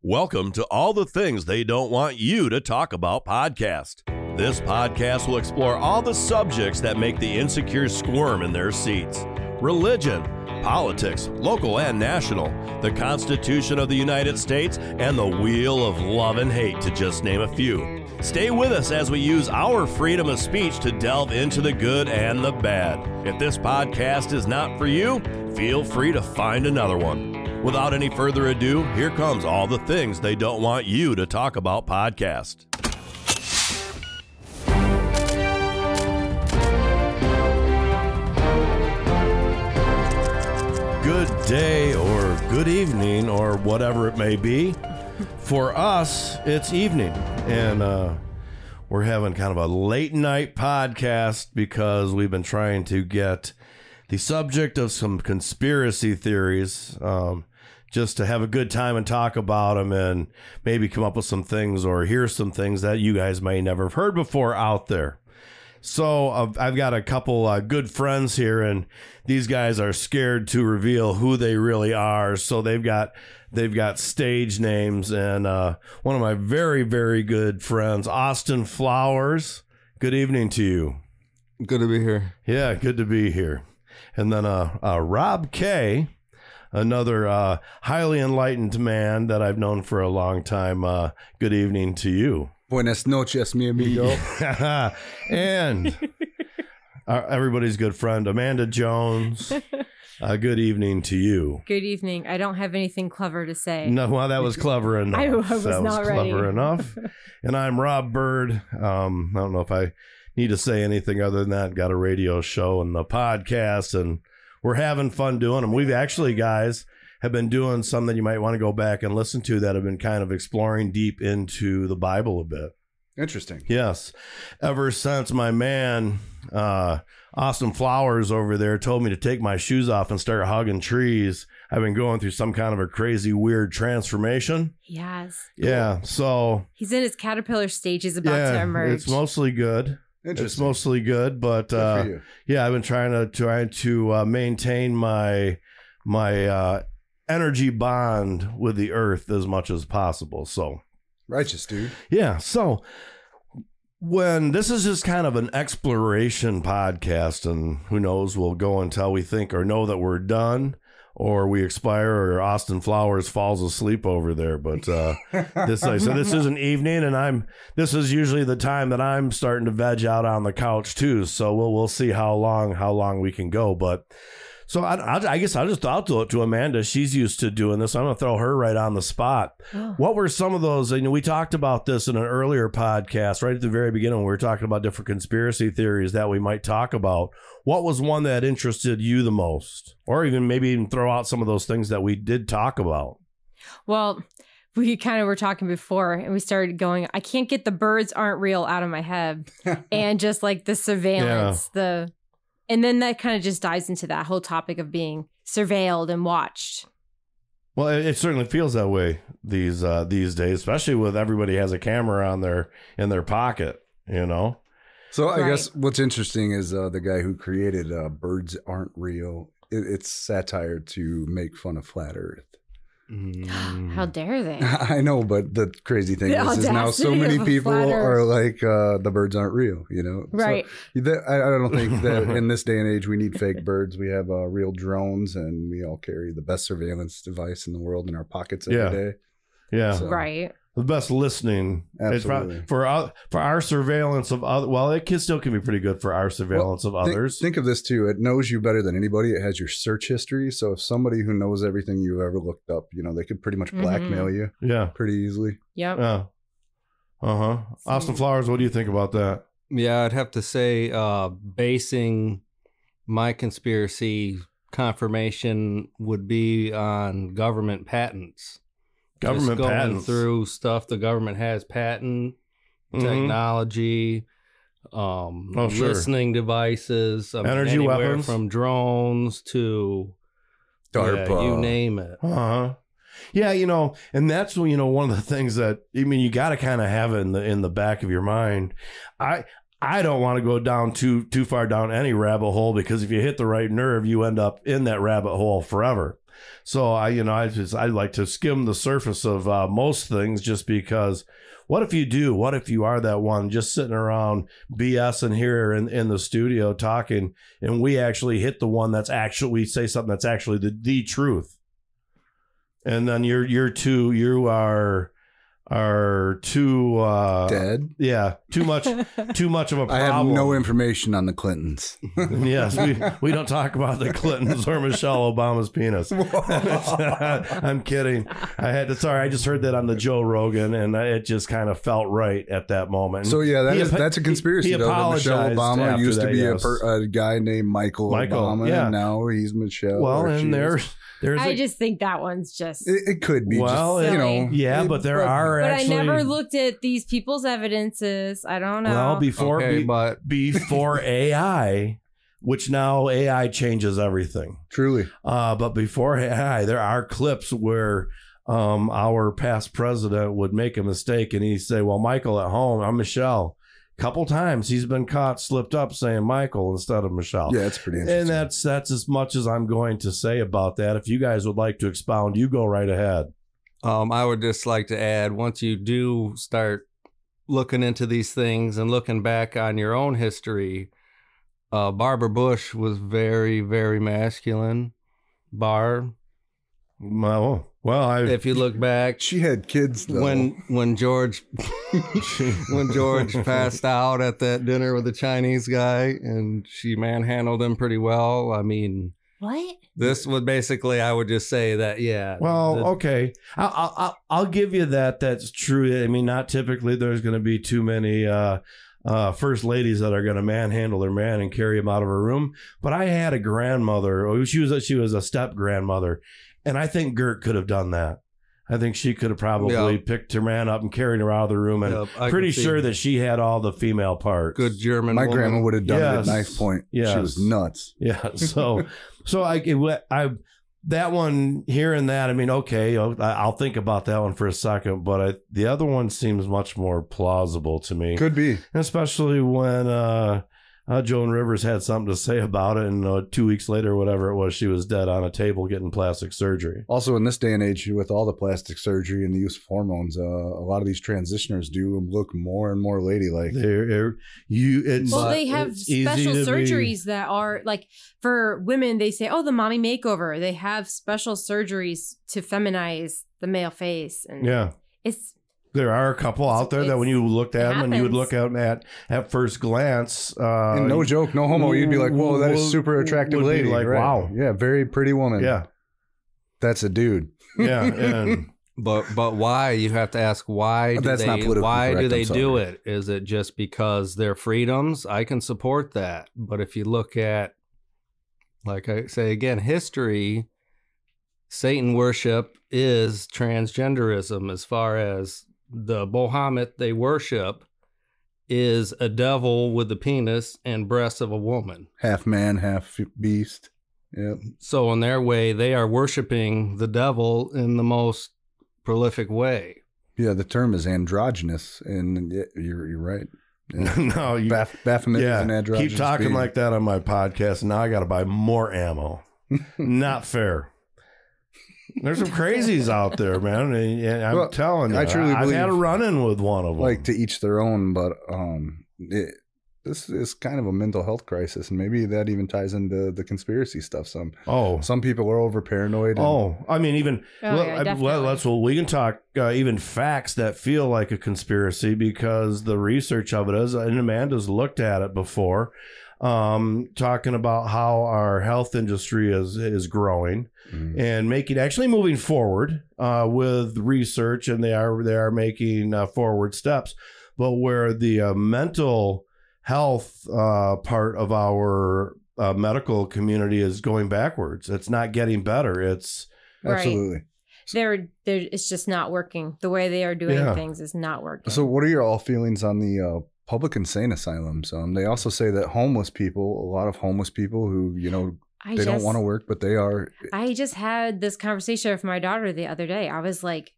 Welcome to All the Things They Don't Want You to Talk About podcast. This podcast will explore all the subjects that make the insecure squirm in their seats. Religion, politics, local and national, the Constitution of the United States, and the wheel of love and hate, to just name a few. Stay with us as we use our freedom of speech to delve into the good and the bad. If this podcast is not for you, feel free to find another one. Without any further ado, here comes All the Things They Don't Want You to Talk About podcast. Good day or good evening or whatever it may be. For us, it's evening, and we're having kind of a late night podcast because we've been trying to get the subject of some conspiracy theories, just to have a good time and talk about them and maybe come up with some things or hear some things that you guys may never have heard before out there. So I've got a couple good friends here, and these guys are scared to reveal who they really are. So they've got stage names, and one of my very, very good friends, Austin Flowers. Good evening to you. Good to be here. Yeah, good to be here. And then Rob K., another highly enlightened man that I've known for a long time. Good evening to you. Buenas noches, mi amigo. And everybody's good friend, Amanda Jones. Good evening to you. Good evening. I don't have anything clever to say. No, well, that was clever enough. I was not ready. Clever enough. And I'm Rob Bird. I don't know if I need to say anything other than that. Got a radio show and a podcast, and we're having fun doing them. We've actually, guys, have been doing some that you might want to go back and listen to that have been kind of exploring deep into the Bible a bit. Interesting. Yes. Ever since my man, Austin Flowers over there told me to take my shoes off and start hugging trees, I've been going through some kind of a crazy, weird transformation. Yes. Yeah. So he's in his caterpillar stages about to emerge. It's mostly good. It's mostly good, but yeah, I've been trying to maintain my energy bond with the earth as much as possible. So righteous, dude. Yeah. So when this is just kind of an exploration podcast, and who knows, we'll go until we think or know that we're done, or we expire, or Austin Flowers falls asleep over there. But this is an evening, and this is usually the time that I'm starting to veg out on the couch too. So we'll see how long we can go. But so I guess I'll throw it to Amanda. She's used to doing this. I'm going to throw her right on the spot. Oh. What were some of those? We talked about this in an earlier podcast, right at the very beginning, when we were talking about different conspiracy theories that we might talk about. What was one that interested you the most? Or even throw out some of those things that we did talk about. Well, we kind of were talking before, and we started going, I can't get the birds aren't real out of my head. And just like the surveillance, and then that kind of just dives into that whole topic of being surveilled and watched. Well, it certainly feels that way these days, especially with everybody has a camera in their pocket, So I guess what's interesting is the guy who created Birds Aren't Real. It's satire to make fun of flat Earth. How dare they? I know, but the crazy thing is now so many people are like, the birds aren't real, Right. So I don't think that in this day and age we need fake birds. We have real drones, and we all carry the best surveillance device in the world in our pockets every day. Yeah. So. Right. The best listening. Absolutely. For our surveillance of other. Well, it still can be pretty good for our surveillance of others. Think of this too. It knows you better than anybody. It has your search history. So if somebody who knows everything you've ever looked up, they could pretty much blackmail you. Yeah. Pretty easily. Yep. Yeah. Austin Flowers, what do you think about that? Yeah, I'd have to say basing my conspiracy confirmation would be on government patents. Government going patents. Through stuff the government has patent, technology, listening devices, energy weapons, from drones to DARPA, you name it. Yeah, and that's one of the things that you got to kind of have in the back of your mind. I don't want to go down too far down any rabbit hole, because if you hit the right nerve, you end up in that rabbit hole forever. So I like to skim the surface of most things, just because what if you are that one just sitting around BSing here in the studio talking, and we actually hit the one that's actually, we say something that's actually the truth. And then you are too dead. Yeah, too much of a problem. I have no information on the Clintons. Yes, we don't talk about the Clintons or Michelle Obama's penis. I'm kidding. I just heard that on the Joe Rogan, and it just kind of felt right at that moment. So yeah, that's a conspiracy. He apologized. Michelle Obama used to be yes. a guy named Michael Obama, and now he's Michelle. Well, and I just think that one's just... It could be. Well, just, yeah, but there are but actually... I never looked at these people's evidences. I don't know. Well, before AI, which now AI changes everything. Truly. But before AI, there are clips where our past president would make a mistake and he'd say, well, Michael at home, I'm Michelle. Couple times he's been caught slipped up saying Michael instead of Michelle. Yeah, it's pretty interesting. And that's as much as I'm going to say about that. If you guys would like to expound, you go right ahead. I would just like to add, once you do start looking into these things and looking back on your own history, Barbara Bush was very, very masculine. If you look back, she had kids though. when George passed out at that dinner with the Chinese guy, and she manhandled him pretty well. I mean, what? This would basically, I would just say that, yeah. Well, okay, I'll give you that. That's true. I mean, not typically there's going to be too many first ladies that are going to manhandle their man and carry him out of her room. But I had a grandmother. She was a step grandmother. And I think Gert could have done that. I think she could have probably picked her man up and carried her out of the room. And pretty sure that she had all the female parts. Good German My woman. grandma would have done it at knife point. Yes. She was nuts. Yeah. So that one, hearing that, I mean, okay, I'll think about that one for a second. But the other one seems much more plausible to me. Could be. Especially when... Joan Rivers had something to say about it, and 2 weeks later, whatever it was, she was dead on a table getting plastic surgery. Also, in this day and age, with all the plastic surgery and the use of hormones, a lot of these transitioners do look more and more ladylike. They have special surgeries that are like, for women, they say, oh, the mommy makeover. They have special surgeries to feminize the male face. And there are a couple out there that when you looked at them and you would look at first glance. And no joke, no homo. You'd be like, whoa, that is super attractive lady. Like, right? Wow. Yeah, very pretty woman. Yeah. That's a dude. Yeah. And but why? You have to ask why do That's they, not politically why correct, do they I'm do sorry. it? Is it just because they're freedoms? I can support that. But if you look at, like I say again, history, Satan worship is transgenderism. As far as the Bahamut they worship is a devil with the penis and breasts of a woman. Half man, half beast. Yep. So in their way, they are worshiping the devil in the most prolific way. Yeah, the term is androgynous, and you're right. Yeah. No, Baphomet is an androgynous keep talking being. like that on my podcast, and now I got to buy more ammo. Not fair. There's some crazies out there, man. And I'm telling you, I truly believe, I've had a run-in with one of them. Like, to each their own, but this is kind of a mental health crisis, and maybe that even ties into the conspiracy stuff. Some people are over paranoid. I mean, even we can talk even facts that feel like a conspiracy, because the research of it is, and Amanda's looked at it before, talking about how our health industry is growing and moving forward with research, and they are making forward steps, but where the mental health part of our medical community is going backwards. It's not getting better. It's absolutely. It's just not working. The way they are doing things is not working. So what are your all feelings on the public insane asylums? They also say that a lot of homeless people who, they don't want to work, but they are. I just had this conversation with my daughter the other day. I was like,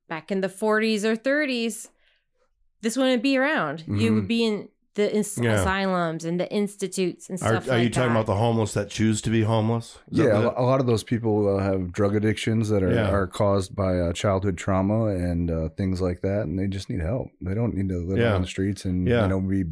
back in the 40s or 30s, this wouldn't be around. Mm-hmm. You would be in the asylums and the institutes and stuff like that. Are you talking about the homeless that choose to be homeless? Yeah, a lot of those people have drug addictions that are caused by childhood trauma and things like that, and they just need help. They don't need to live on the streets and be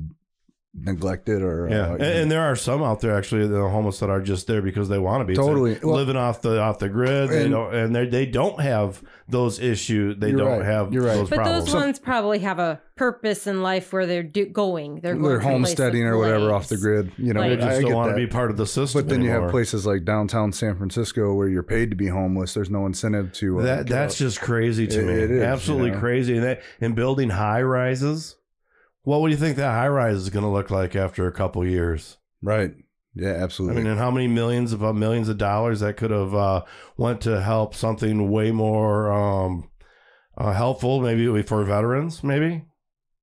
neglected or and there are some out there actually, the homeless, that are just there because they want to be living off the grid, and they don't have those issues, they don't have those but problems. Those ones probably have a purpose in life where they're going homesteading or whatever off the grid, they just don't want to be part of the system but then anymore. You have places like downtown San Francisco where you're paid to be homeless. There's no incentive to that's just crazy to me. It is absolutely crazy. And building high rises. What would you think that high rise is going to look like after a couple years? Right. Yeah, absolutely. I mean, and how many millions of dollars that could have went to help something way more helpful, maybe for veterans, maybe?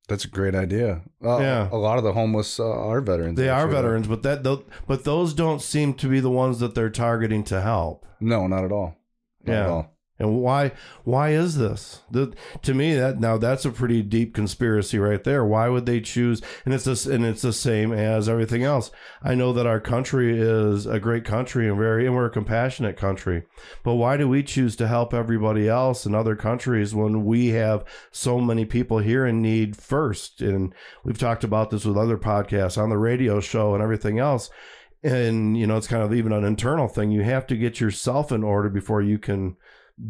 That's a great idea. A lot of the homeless are veterans. They are veterans, but those don't seem to be the ones that they're targeting to help. No, not at all. Not at all. And why is this? To me, that's a pretty deep conspiracy right there. Why would they choose? And it's the same as everything else. I know that our country is a great country and we're a compassionate country. But why do we choose to help everybody else in other countries when we have so many people here in need first? And we've talked about this with other podcasts on the radio show and everything else. And it's kind of even an internal thing. You have to get yourself in order before you can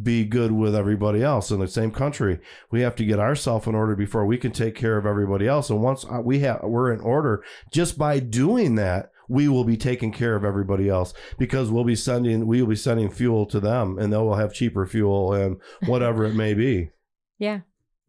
be good with everybody else in the same country. We have to get ourselves in order before we can take care of everybody else. And once we're in order, just by doing that, we will be taking care of everybody else, because we will be sending fuel to them, and they will have cheaper fuel and whatever it may be. Yeah.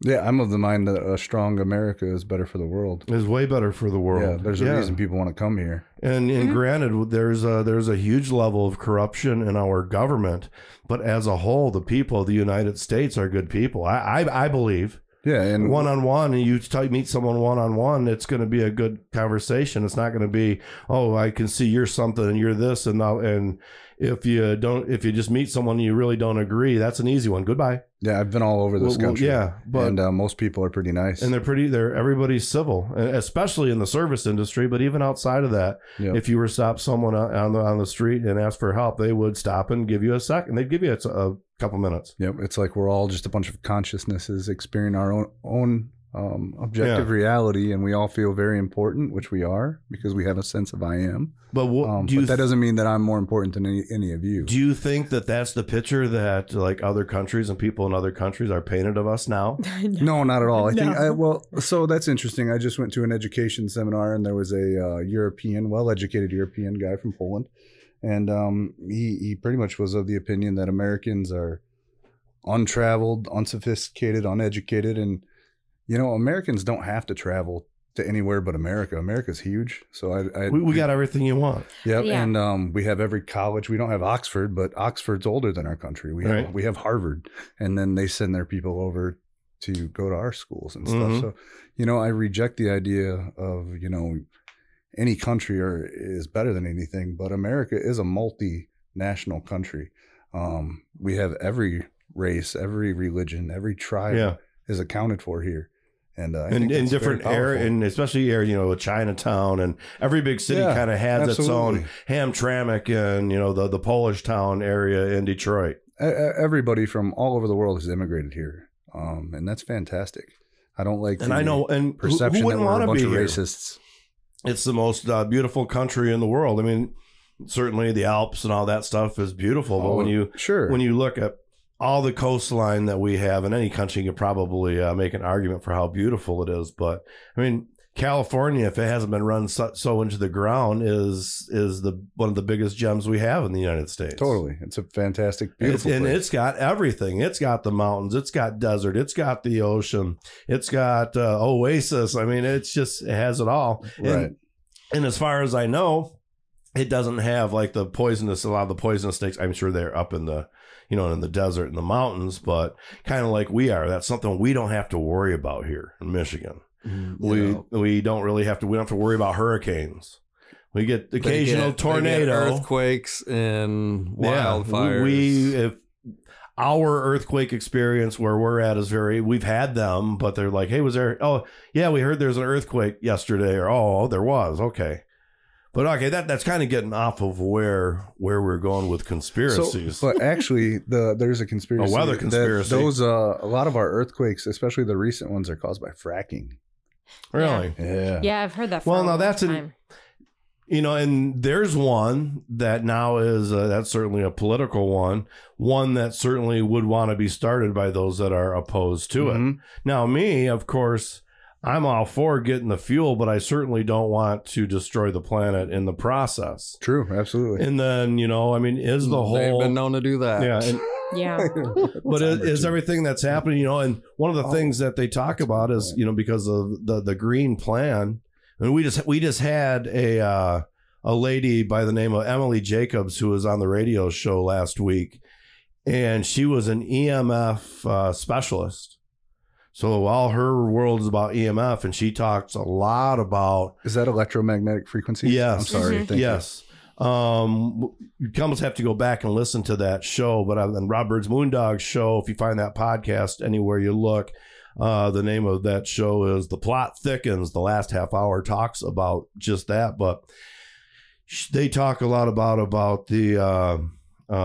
Yeah, I'm of the mind that a strong America is better for the world. Is way better for the world. Yeah, there's a reason people want to come here. And granted, there's a huge level of corruption in our government, but as a whole, the people of the United States are good people. I believe. Yeah, and one-on-one, and you meet someone one-on-one, it's going to be a good conversation. It's not going to be, oh, I can see you're something and you're this, and if you just meet someone and you really don't agree, that's an easy one. Goodbye. Yeah, I've been all over this country. But most people are pretty nice, and everybody's civil, especially in the service industry. But even outside of that, if you were to stop someone on the street and ask for help, they would stop and give you a second. They'd give you a couple minutes. Yep, it's like we're all just a bunch of consciousnesses experiencing our own objective reality, and we all feel very important, which we are, because we have a sense of I am. But but that doesn't mean that I'm more important than any of you. Do you think that that's the picture that like other countries and people in other countries are painted of us now? No, not at all. I think so that's interesting. I just went to an education seminar, and there was a well-educated European guy from Poland, and he pretty much was of the opinion that Americans are untraveled, unsophisticated, uneducated, and Americans don't have to travel to anywhere but America. America's huge. So we got everything you want. Yep. Yeah. And we have every college. We don't have Oxford, but Oxford's older than our country. We have Harvard, and then they send their people over to go to our schools and stuff. So, I reject the idea of, any country is better than anything, but America is a multinational country. We have every race, every religion, every tribe is accounted for here. And in different areas, and especially Chinatown, and every big city kind of has its own Hamtramck, and the Polish town area in Detroit. Everybody from all over the world has immigrated here, and that's fantastic. I don't like perception who wouldn't that we're a bunch of here? Racists. It's the most beautiful country in the world. I mean, certainly the Alps and all that stuff is beautiful, but when you look at all the coastline that we have in any country, you could probably make an argument for how beautiful it is. But I mean, California, if it hasn't been run so into the ground, is one of the biggest gems we have in the United States. Totally, it's a fantastic, beautiful place. And it's got everything. It's got the mountains. It's got desert. It's got the ocean. It's got oasis. I mean, it has it all. Right. And as far as I know, it doesn't have like a lot of the poisonous snakes. I'm sure they're up in the in the desert and the mountains, but kind of like we are. That's something we don't have to worry about here in Michigan. We don't have to worry about hurricanes. We get occasional tornado, earthquakes, and wildfires. our earthquake experience where we're at is we've had them, but they're like, hey, was there, oh yeah, we heard there's an earthquake yesterday, or oh, there was, okay. But okay, that's kind of getting off of where we're going with conspiracies. But actually, there's a conspiracy. A weather conspiracy. Those a lot of our earthquakes, especially the recent ones, are caused by fracking. Really? Yeah. Yeah, I've heard that. Well, now that's time. And there's one that now is that's certainly a political one that certainly would want to be started by those that are opposed to it. Now, me, of course, I'm all for getting the fuel, but I certainly don't want to destroy the planet in the process. True, absolutely. And then, is the whole... They've been known to do that. Yeah. Yeah. But is everything that's happening, and one of the things that they talk about is, because of the green plan, and we just had a lady by the name of Emily Jacobs who was on the radio show last week, and she was an EMF specialist. So all her world is about EMF, and she talks a lot about... Is that electromagnetic frequencies? Yes. I'm sorry. Thank yes. You almost have to go back and listen to that show, but on Rob Bird's Moondog show, if you find that podcast anywhere you look, the name of that show is The Plot Thickens. The last half hour talks about just that, but they talk a lot about the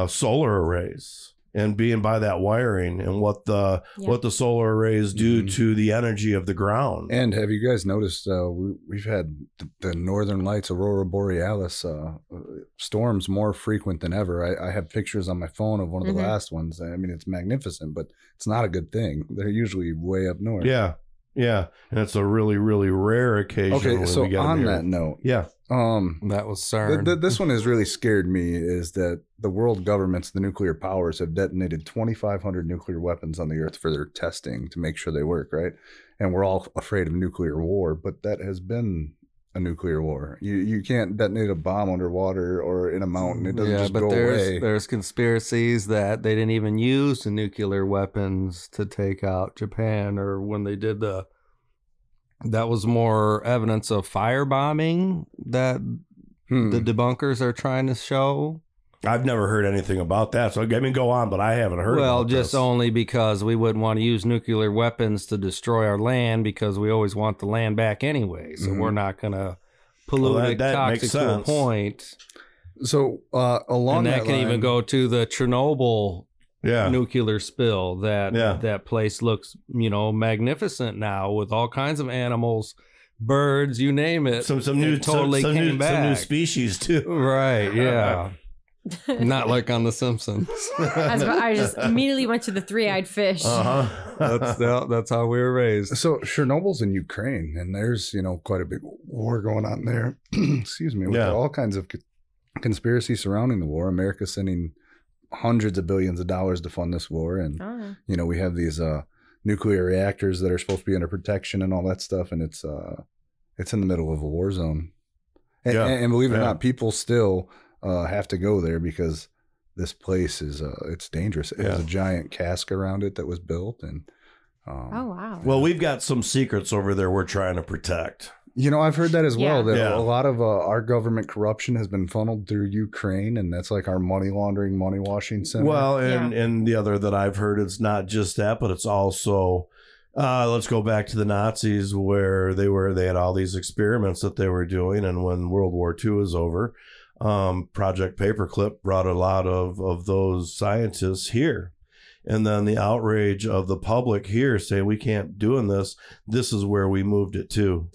solar arrays and being by that wiring and what the solar arrays do to the energy of the ground. And have you guys noticed we've had the Northern Lights, Aurora Borealis storms more frequent than ever. I have pictures on my phone of one of the last ones. I mean, it's magnificent, but it's not a good thing. They're usually way up north. Yeah. Yeah. And it's a really, really rare occasion. Okay, so on that note. Yeah. That was CERN. This one has really scared me, is that the world governments, the nuclear powers, have detonated 2,500 nuclear weapons on the earth for their testing to make sure they work, right? And we're all afraid of nuclear war, but that has been a nuclear war. You can't detonate a bomb underwater or in a mountain. It doesn't just go away. There's conspiracies that they didn't even use the nuclear weapons to take out Japan, or when they did that was more evidence of firebombing that the debunkers are trying to show. I've never heard anything about that. So, I mean, go on, but I haven't heard about just this. Only because we wouldn't want to use nuclear weapons to destroy our land, because we always want the land back anyway. So we're not going to pollute it toxic to a point. So along that can even go to the Chernobyl nuclear spill. That place looks, magnificent now with all kinds of animals, birds, you name it. Some new species too. Right? Yeah. Not like on The Simpsons. I just immediately went to the three-eyed fish. That's how we were raised. So Chernobyl's in Ukraine, and there's quite a big war going on there. Excuse me, with all kinds of conspiracy surrounding the war. America's sending hundreds of billions of dollars to fund this war, and we have these nuclear reactors that are supposed to be under protection and all that stuff, and it's in the middle of a war zone. And believe it or not, people still have to go there because this place is it's dangerous. It has a giant cask around it that was built, and oh wow. Well, we've got some secrets over there we're trying to protect. I've heard that as well, that a lot of our government corruption has been funneled through Ukraine, and that's like our money laundering, money washing center. Well, and the other that I've heard, it's not just that, but it's also let's go back to the Nazis, where they had all these experiments that they were doing, and when World War II was over, Project Paperclip brought a lot of those scientists here. And then the outrage of the public here saying, we can't doing this. This is where we moved it to.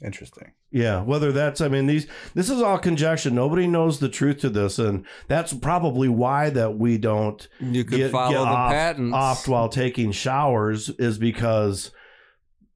Interesting. Yeah. Whether that's, this is all conjecture. Nobody knows the truth to this. And that's probably why that we don't get patents off while taking showers, is because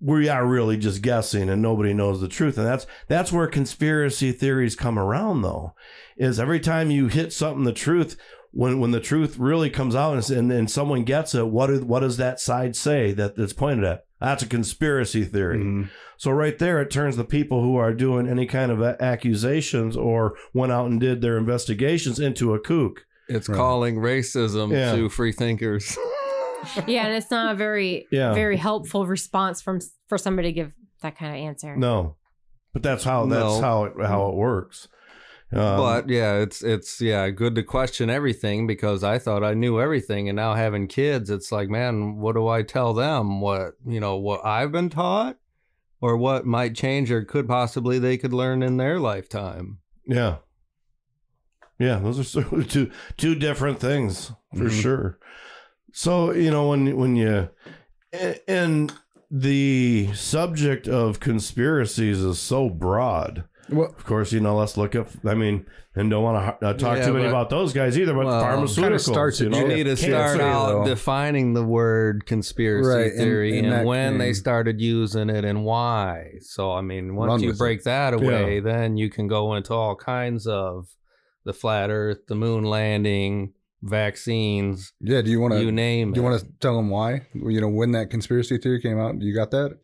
we are really just guessing and nobody knows the truth. And that's where conspiracy theories come around, though, is every time you hit something, the truth, when the truth really comes out and someone gets it, what does that side say that it's pointed at? That's a conspiracy theory. So right there, it turns the people who are doing any kind of accusations or went out and did their investigations into a kook. It's calling racism to free thinkers. Yeah, and it's not a very helpful response for somebody to give that kind of answer. No, but that's how it works. But yeah, it's good to question everything, because I thought I knew everything, and now having kids, it's like, man, what do I tell them? What I've been taught, or what might change or could possibly they could learn in their lifetime? Yeah. Yeah, those are sort of two different things for sure. So, when you, and the subject of conspiracies is so broad. Well, of course, let's look up, and don't want to talk too many about those guys either, but pharmaceuticals. You need to start out defining the word conspiracy theory and when they started using it and why. So, once you break that away, then you can go into all kinds of the flat earth, the moon landing, vaccines. Yeah, do you want to, you name it. Do you want to tell them why? When that conspiracy theory came out, you got that?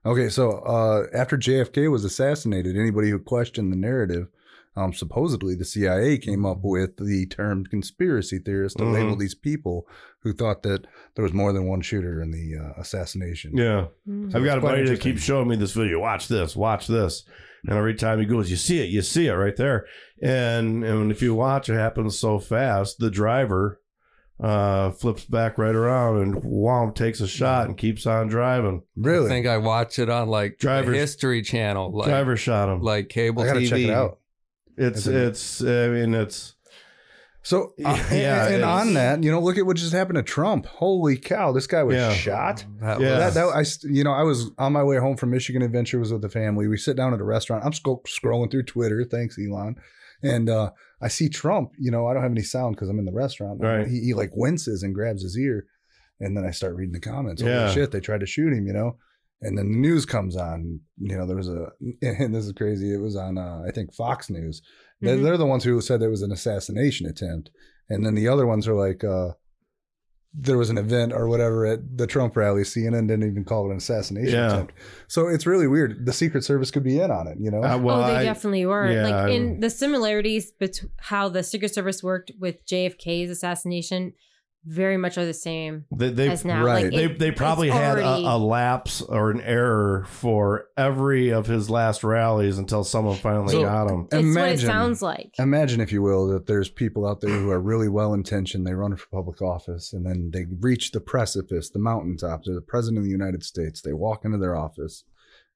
Okay, so after JFK was assassinated, anybody who questioned the narrative, supposedly the CIA came up with the term conspiracy theorist to label these people who thought that there was more than one shooter in the assassination. Yeah. So I've got a buddy that keeps showing me this video. Watch this. And every time he goes, you see it right there. And if you watch, it happens so fast. The driver flips back right around and takes a shot and keeps on driving. Really? I think I watch it on the History Channel. Driver shot him. Like cable TV. I gotta check it out. It's so and on that, look at what just happened to Trump. Holy cow, this guy was shot. I was on my way home from Michigan Adventure, was with the family. We sit down at a restaurant. I'm scrolling through Twitter. Thanks, Elon. And I see Trump, I don't have any sound because I'm in the restaurant. Right. He like winces and grabs his ear. And then I start reading the comments. Holy shit, they tried to shoot him, And then the news comes on. There was and this is crazy. It was on, I think, Fox News. They're the ones who said there was an assassination attempt. And then the other ones are like, there was an event or whatever at the Trump rally. CNN didn't even call it an assassination attempt. So it's really weird. The Secret Service could be in on it, They definitely were. In the similarities between how the Secret Service worked with JFK's assassination very much are the same as now. Right. They probably had a lapse or an error for every of his last rallies until someone finally got him. It's what it sounds like. Imagine, if you will, that there's people out there who are really well-intentioned. They run for public office, and then they reach the precipice, the mountaintop. They're the president of the United States. They walk into their office,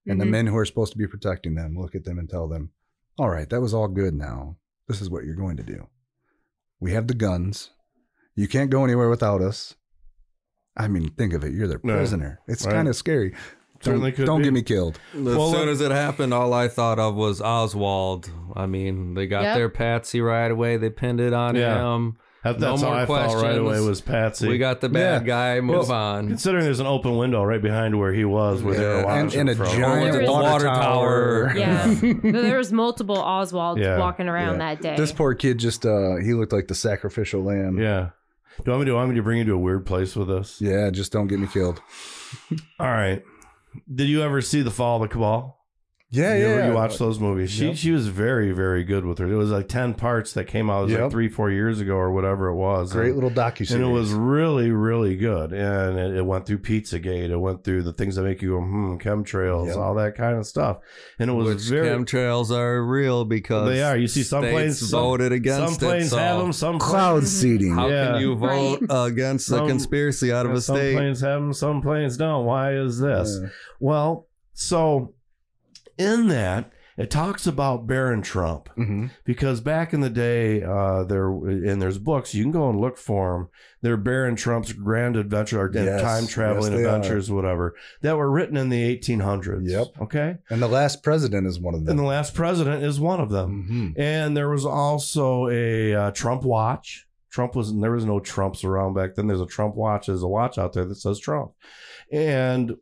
and the men who are supposed to be protecting them look at them and tell them, all right, that was all good now. This is what you're going to do. We have the guns. You can't go anywhere without us. Think of it. You're their prisoner. It's kind of scary. Don't get me killed. As soon as it happened, all I thought of was Oswald. They got their patsy right away. They pinned it on him. That's how I felt right away was Patsy. We got the bad guy. Move on. Considering there's an open window right behind where he was, where they were watching and a giant water tower. Yeah, there was multiple Oswalds walking around that day. This poor kid just he looked like the sacrificial lamb. Yeah. Do you want me to bring you to a weird place with this? Yeah, just don't get me killed. All right. Did you ever see The Fall of the Cabal? Yeah, You watched those movies. She was very, very good with her. It was like 10 parts that came out. It was like 3-4 years ago or whatever it was. Great little docuseries. And it was really, really good. And it went through Pizzagate. It went through the things that make you go, chemtrails, all that kind of stuff. And it was chemtrails are real because they are. You see some planes voted against some planes have them. Some cloud seeding. How can you vote against the conspiracy out of a state? Some planes have them. Some planes don't. Why is this? Well, so in that, it talks about Baron Trump because back in the day, there's books you can go and look for them. They're Baron Trump's Grand Adventure or Time Traveling Adventures, whatever, that were written in the 1800s. Yep. Okay. And the Last President is one of them. And there was also a Trump watch. There was no Trumps around back then. There's a Trump watch. There's a watch out there that says Trump. And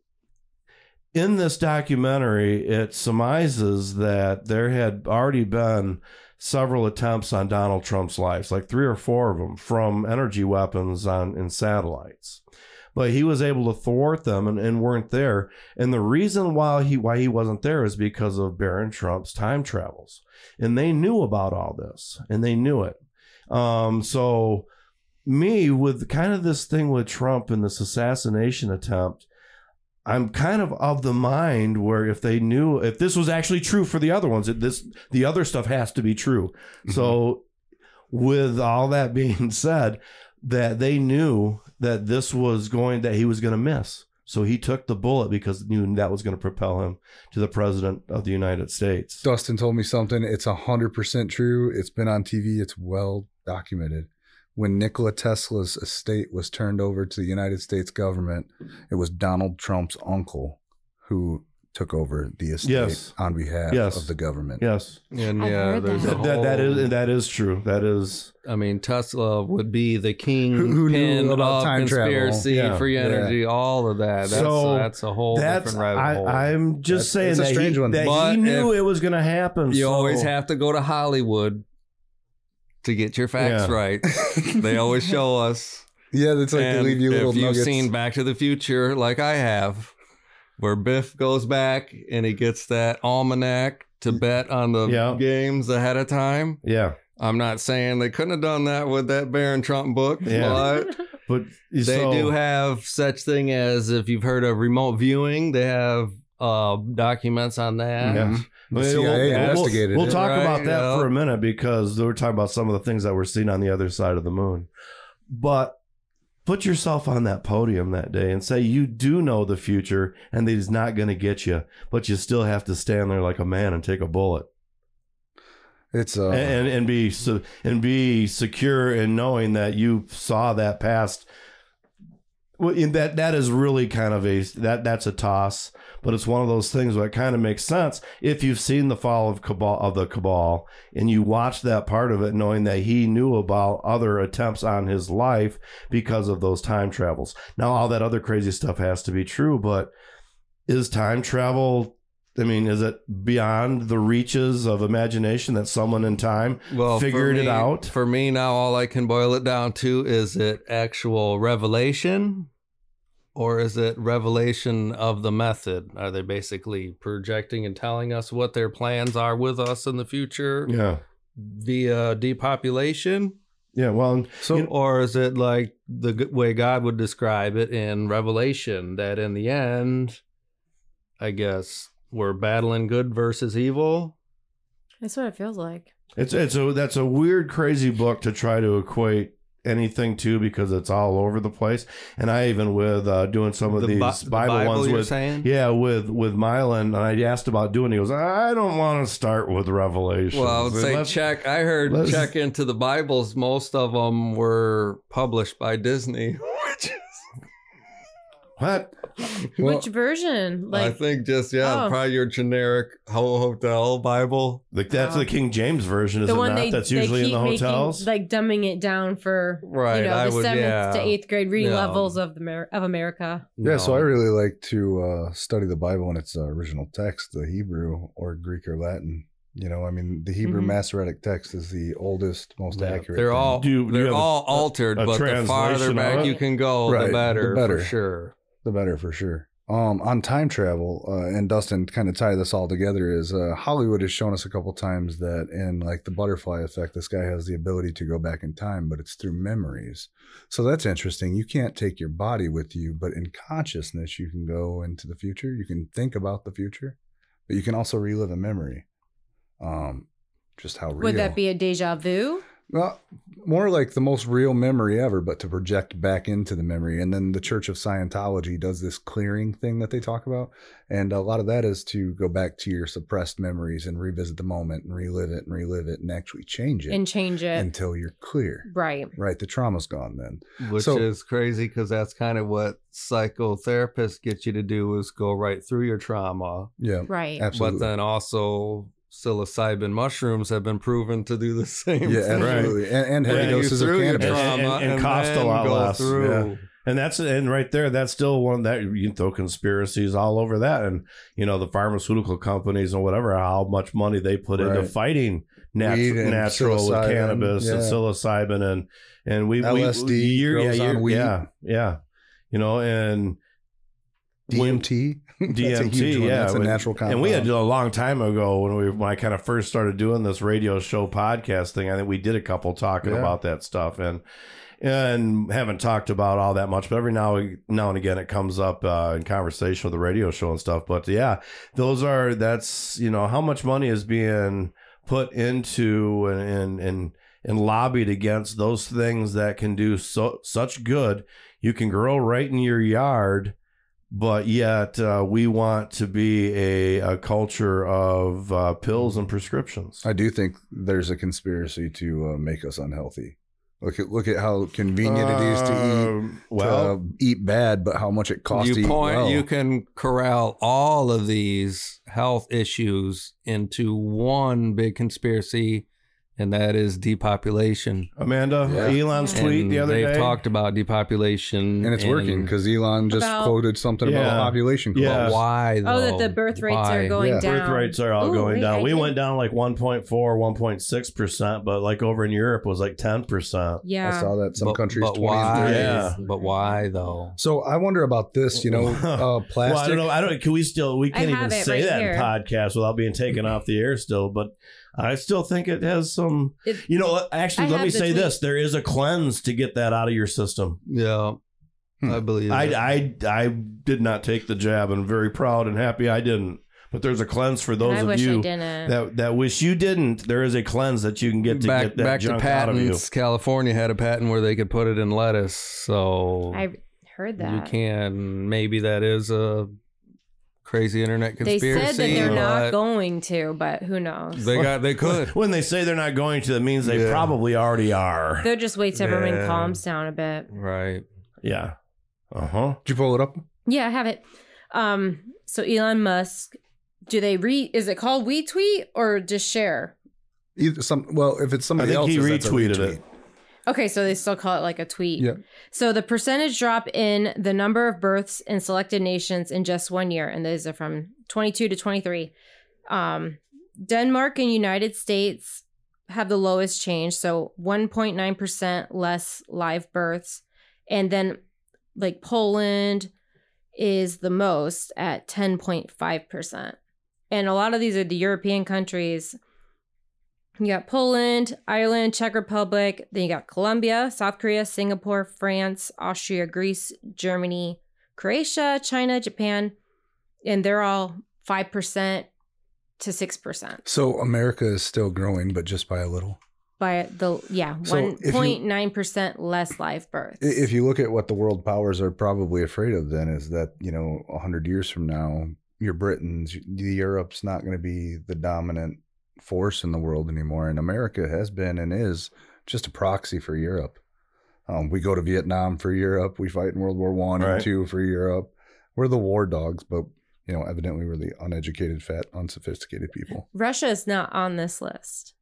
in this documentary, it surmises that there had already been several attempts on Donald Trump's life, like 3 or 4 of them, from energy weapons in satellites. But he was able to thwart them and weren't there. And the reason why he wasn't there is because of Baron Trump's time travels. And they knew about all this, and they knew it. So me, with kind of this thing with Trump and this assassination attempt, I'm kind of the mind where if they knew, if this was actually true for the other ones, the other stuff has to be true. Mm-hmm. So with all that being said, that they knew that that he was going to miss. So he took the bullet because he knew that was going to propel him to the president of the United States. Dustin told me something. It's 100% true. It's been on TV. It's well documented. When Nikola Tesla's estate was turned over to the United States government, it was Donald Trump's uncle who took over the estate on behalf of the government. Yes. And there's that is true. That is. I mean, Tesla would be the king who knew about of time conspiracy, travel. free energy, all of that. That's a whole different rabbit hole. I'm just saying that he knew it was going to happen. You always have to go to Hollywood to get your facts right. They always show us. Yeah, that's like they leave you little nuggets. If you've seen Back to the Future, like I have, where Biff goes back and he gets that almanac to bet on the games ahead of time. Yeah. I'm not saying they couldn't have done that with that Barron Trump book, but they do have such thing as, if you've heard of remote viewing, they have documents on that. Yeah. The CIA investigated We'll talk about that for a minute, because we're talking about some of the things that we're seeing on the other side of the moon. But put yourself on that podium that day and say you do know the future and that he's not going to get you, but you still have to stand there like a man and take a bullet. It's and be secure in knowing that you saw that past. Well, that is really kind of that's a toss, but it's one of those things where it kind of makes sense if you've seen the fall of the cabal and you watch that part of it, knowing that he knew about other attempts on his life because of those time travels. Now, all that other crazy stuff has to be true, but is time travel? I mean, is it beyond the reaches of imagination that someone in time figured it out? For me now, all I can boil it down to, is it actual revelation or is it revelation of the method? Are they basically projecting and telling us what their plans are with us in the future? Yeah. Via depopulation? Yeah, well, or is it like the way God would describe it in Revelation, that in the end, I guess, we're battling good versus evil? That's what it feels like. That's a weird, crazy book to try to equate anything to, because it's all over the place. And I even with doing some of these Bible ones with Mylan, and I asked about doing it. He goes, I don't want to start with Revelation. Well, I would say check into the Bibles. Most of them were published by Disney. Which is what? Which version? I think just probably your generic hotel Bible. Like that's the King James version, is it not? That's usually in the hotels, like dumbing it down for the 7th to 8th grade reading levels of America. Yeah, so I really like to study the Bible in its original text, the Hebrew or Greek or Latin. You know, I mean, the Hebrew Masoretic text is the oldest, most accurate. They're all altered, but the farther back you can go, the better for sure. The better for sure. On time travel, and Dustin kind of tie this all together, is Hollywood has shown us a couple times that in like the butterfly effect, this guy has the ability to go back in time, but it's through memories. So that's interesting. You can't take your body with you, but in consciousness, you can go into the future. You can think about the future, but you can also relive a memory. Just how real. Would that be a deja vu? Well, more like the most real memory ever, but to project back into the memory. And then the Church of Scientology does this clearing thing that they talk about. And a lot of that is to go back to your suppressed memories and revisit the moment and relive it and actually change it. And change it. Until you're clear. Right. Right. The trauma's gone then. Which is crazy, because that's kind of what psychotherapists get you to do, is go right through your trauma. Yeah. Right. Absolutely. But then also psilocybin mushrooms have been proven to do the same thing. Absolutely. And heavy doses of cannabis. And cost a lot less. Yeah. And right there, that's still one that you can throw conspiracies all over that. And, the pharmaceutical companies and whatever, how much money they put into fighting natural with cannabis and psilocybin and we LSD on weed. Yeah. And DMT. DMT, that's a natural compound. And we had a long time ago when I kind of first started doing this radio show podcast thing. I think we did a couple talking about that stuff, and and haven't talked about all that much, but every now and again it comes up in conversation with the radio show and stuff. But yeah, that's how much money is being put into and lobbied against those things that can do such good. You can grow right in your yard, but yet we want to be a culture of pills and prescriptions. I do think there's a conspiracy to make us unhealthy. Look at how convenient it is to eat bad, but how much it costs to eat well. You can corral all of these health issues into one big conspiracy, and that is depopulation. Amanda, Elon's tweet the other day. They've talked about depopulation. And it's working because Elon just quoted something about population growth. Yeah. Why, though? Oh, that the birth rates are going down. Birth rates are all going down. We went down like 1.4, 1.6%, but like over in Europe it was like 10%. Yeah. I saw that some countries, but 20 why? Yeah. But why, though? So I wonder about this, plastic. Well, I don't know. Can we can't even say that here in podcast without being taken off the air still, but I still think it has some, actually, let me say this. There is a cleanse to get that out of your system. Yeah, I believe it. I did not take the jab, and I'm very proud and happy I didn't. But there's a cleanse for those of you that wish you didn't. There is a cleanse that you can get to get that junk out of you. California had a patent where they could put it in lettuce. So I heard that. You can. Maybe that is a crazy internet conspiracy. They said that they're not going to, but who knows? They could. When they say they're not going to, that means they probably already are. They'll just wait till everyone calms down a bit. Right. Yeah. Did you pull it up? Yeah, I have it. So Elon Musk, is it called retweet or just share? If it's somebody else, he retweeted it. Okay, so they still call it like a tweet. Yeah. So the percentage drop in the number of births in selected nations in just 1 year, and these are from 22 to 23. Denmark and United States have the lowest change, so 1.9% less live births. And then like Poland is the most at 10.5%. And a lot of these are the European countries. You got Poland, Ireland, Czech Republic, then you got Colombia, South Korea, Singapore, France, Austria, Greece, Germany, Croatia, China, Japan, and they're all 5% to 6%. So America is still growing, but just by a little. By 1.9% less live births. If you look at what the world powers are probably afraid of, then is that 100 years from now, your Britons, the Europe's not going to be the dominant force in the world anymore, and America has been and is just a proxy for Europe. We go to Vietnam for Europe. We fight in World War I and II for Europe. We're the war dogs, but evidently we're the uneducated, fat, unsophisticated people. Russia is not on this list,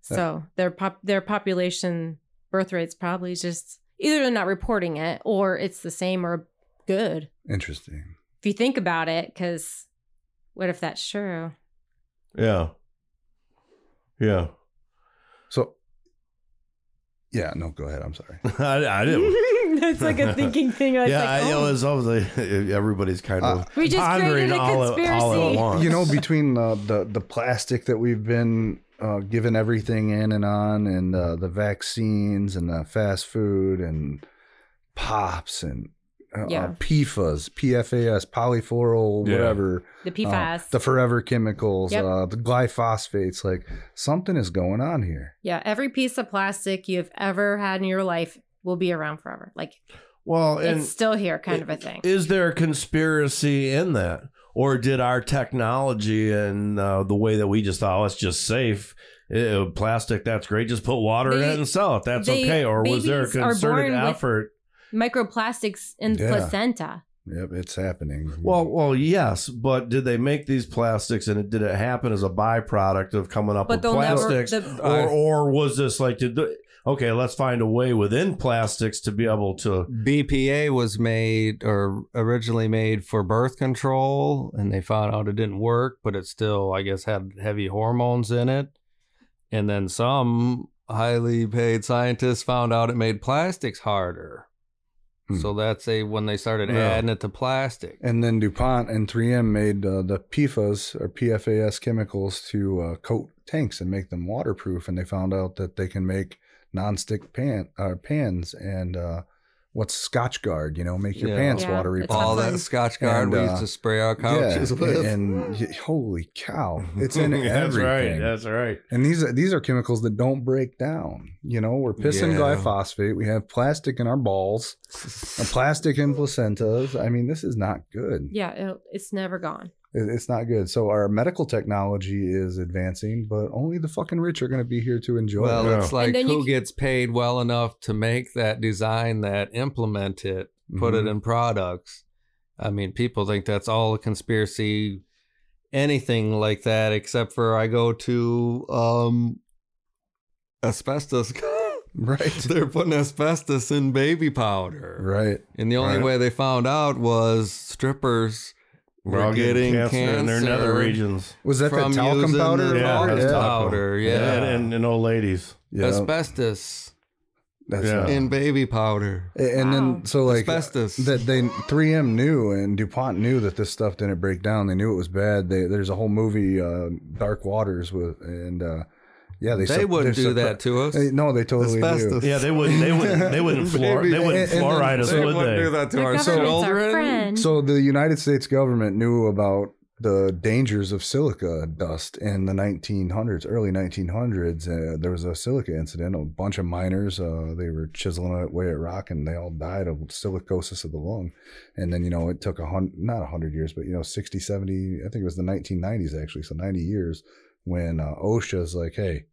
so their population birth rate's probably just either they're not reporting it or it's the same or good. Interesting. If you think about it, because what if that's true? Yeah. Yeah. So, no, go ahead. I'm sorry. I didn't. It's like a thinking thing. It was everybody's kind of we just pondering created a conspiracy. all at once. Between the plastic that we've been given everything in and on, and the vaccines and the fast food and pops and PFAS, PFAS, polyfluoral, whatever. The PFAS. The forever chemicals, the glyphosates. Like, something is going on here. Yeah, every piece of plastic you've ever had in your life will be around forever. Like, it's still here kind of a thing. Is there a conspiracy in that? Or did our technology and the way that we just thought, it's just safe, plastic, that's great, just put water in it and sell it, that's okay? Or was there a concerted effort? Microplastics in the placenta. Yep, it's happening. Well, yes, but did they make these plastics, and did it happen as a byproduct of coming up with plastics, or was this like, let's find a way within plastics to be able to? BPA was made or originally made for birth control, and they found out it didn't work, but it still, I guess, had heavy hormones in it, and then some highly paid scientists found out it made plastics harder. So that's when they started adding it to plastic. And then DuPont and 3M made the PFAS or PFAS chemicals to coat tanks and make them waterproof. And they found out that they can make nonstick pans and what's Scotch Guard, make your pants watery. All that Scotch Guard we used to spray our couches with. And holy cow, it's in everything. That's right. And these are chemicals that don't break down. We're pissing glyphosate. We have plastic in our balls, plastic in placentas. I mean, this is not good. Yeah, it's never gone. It's not good. So our medical technology is advancing, but only the fucking rich are going to be here to enjoy it. Well, it's like who gets paid well enough to make that design, that implement it, put it in products. I mean, people think that's all a conspiracy, anything like that, except for I go to asbestos. Right. They're putting asbestos in baby powder. Right. And the only way they found out was strippers were getting cancer in their nether regions. Was that the talcum powder? Powder, and old ladies. Yeah. Asbestos. That's in baby powder. And then so like asbestos. That they 3M knew and DuPont knew that this stuff didn't break down. They knew it was bad. There's a whole movie, Dark Waters, they wouldn't do that to us. No, they totally asbestos. do. Yeah, they wouldn't fluoride us, would they? Do that to our children. So the United States government knew about the dangers of silica dust in the 1900s, early 1900s. There was a silica incident. A bunch of miners, they were chiseling away at rock, and they all died of silicosis of the lung. And then it took not 100 years, but 60, 70. I think it was the 1990s actually, so 90 years. When OSHA's like, hey,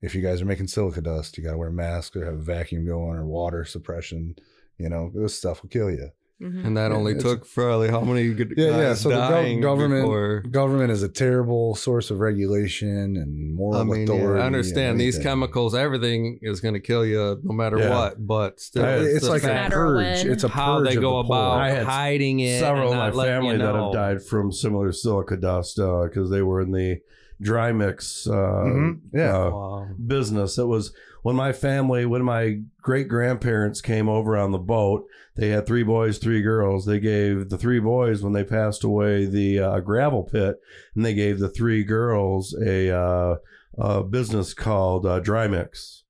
if you guys are making silica dust, you got to wear masks or have a vacuum going or water suppression. This stuff will kill you. Mm-hmm. And that only took probably how many guys so dying the government is a terrible source of regulation and moral authority. I understand these chemicals, everything is going to kill you no matter what, but still, it's like a purge. It's a purge. How they go about hiding it. Several of my family that have died from similar silica dust because they were in the dry mix business. It was when my great grandparents came over on the boat. They had 3 boys, 3 girls. They gave the 3 boys, when they passed away, the gravel pit, and they gave the 3 girls a business called Dry Mix,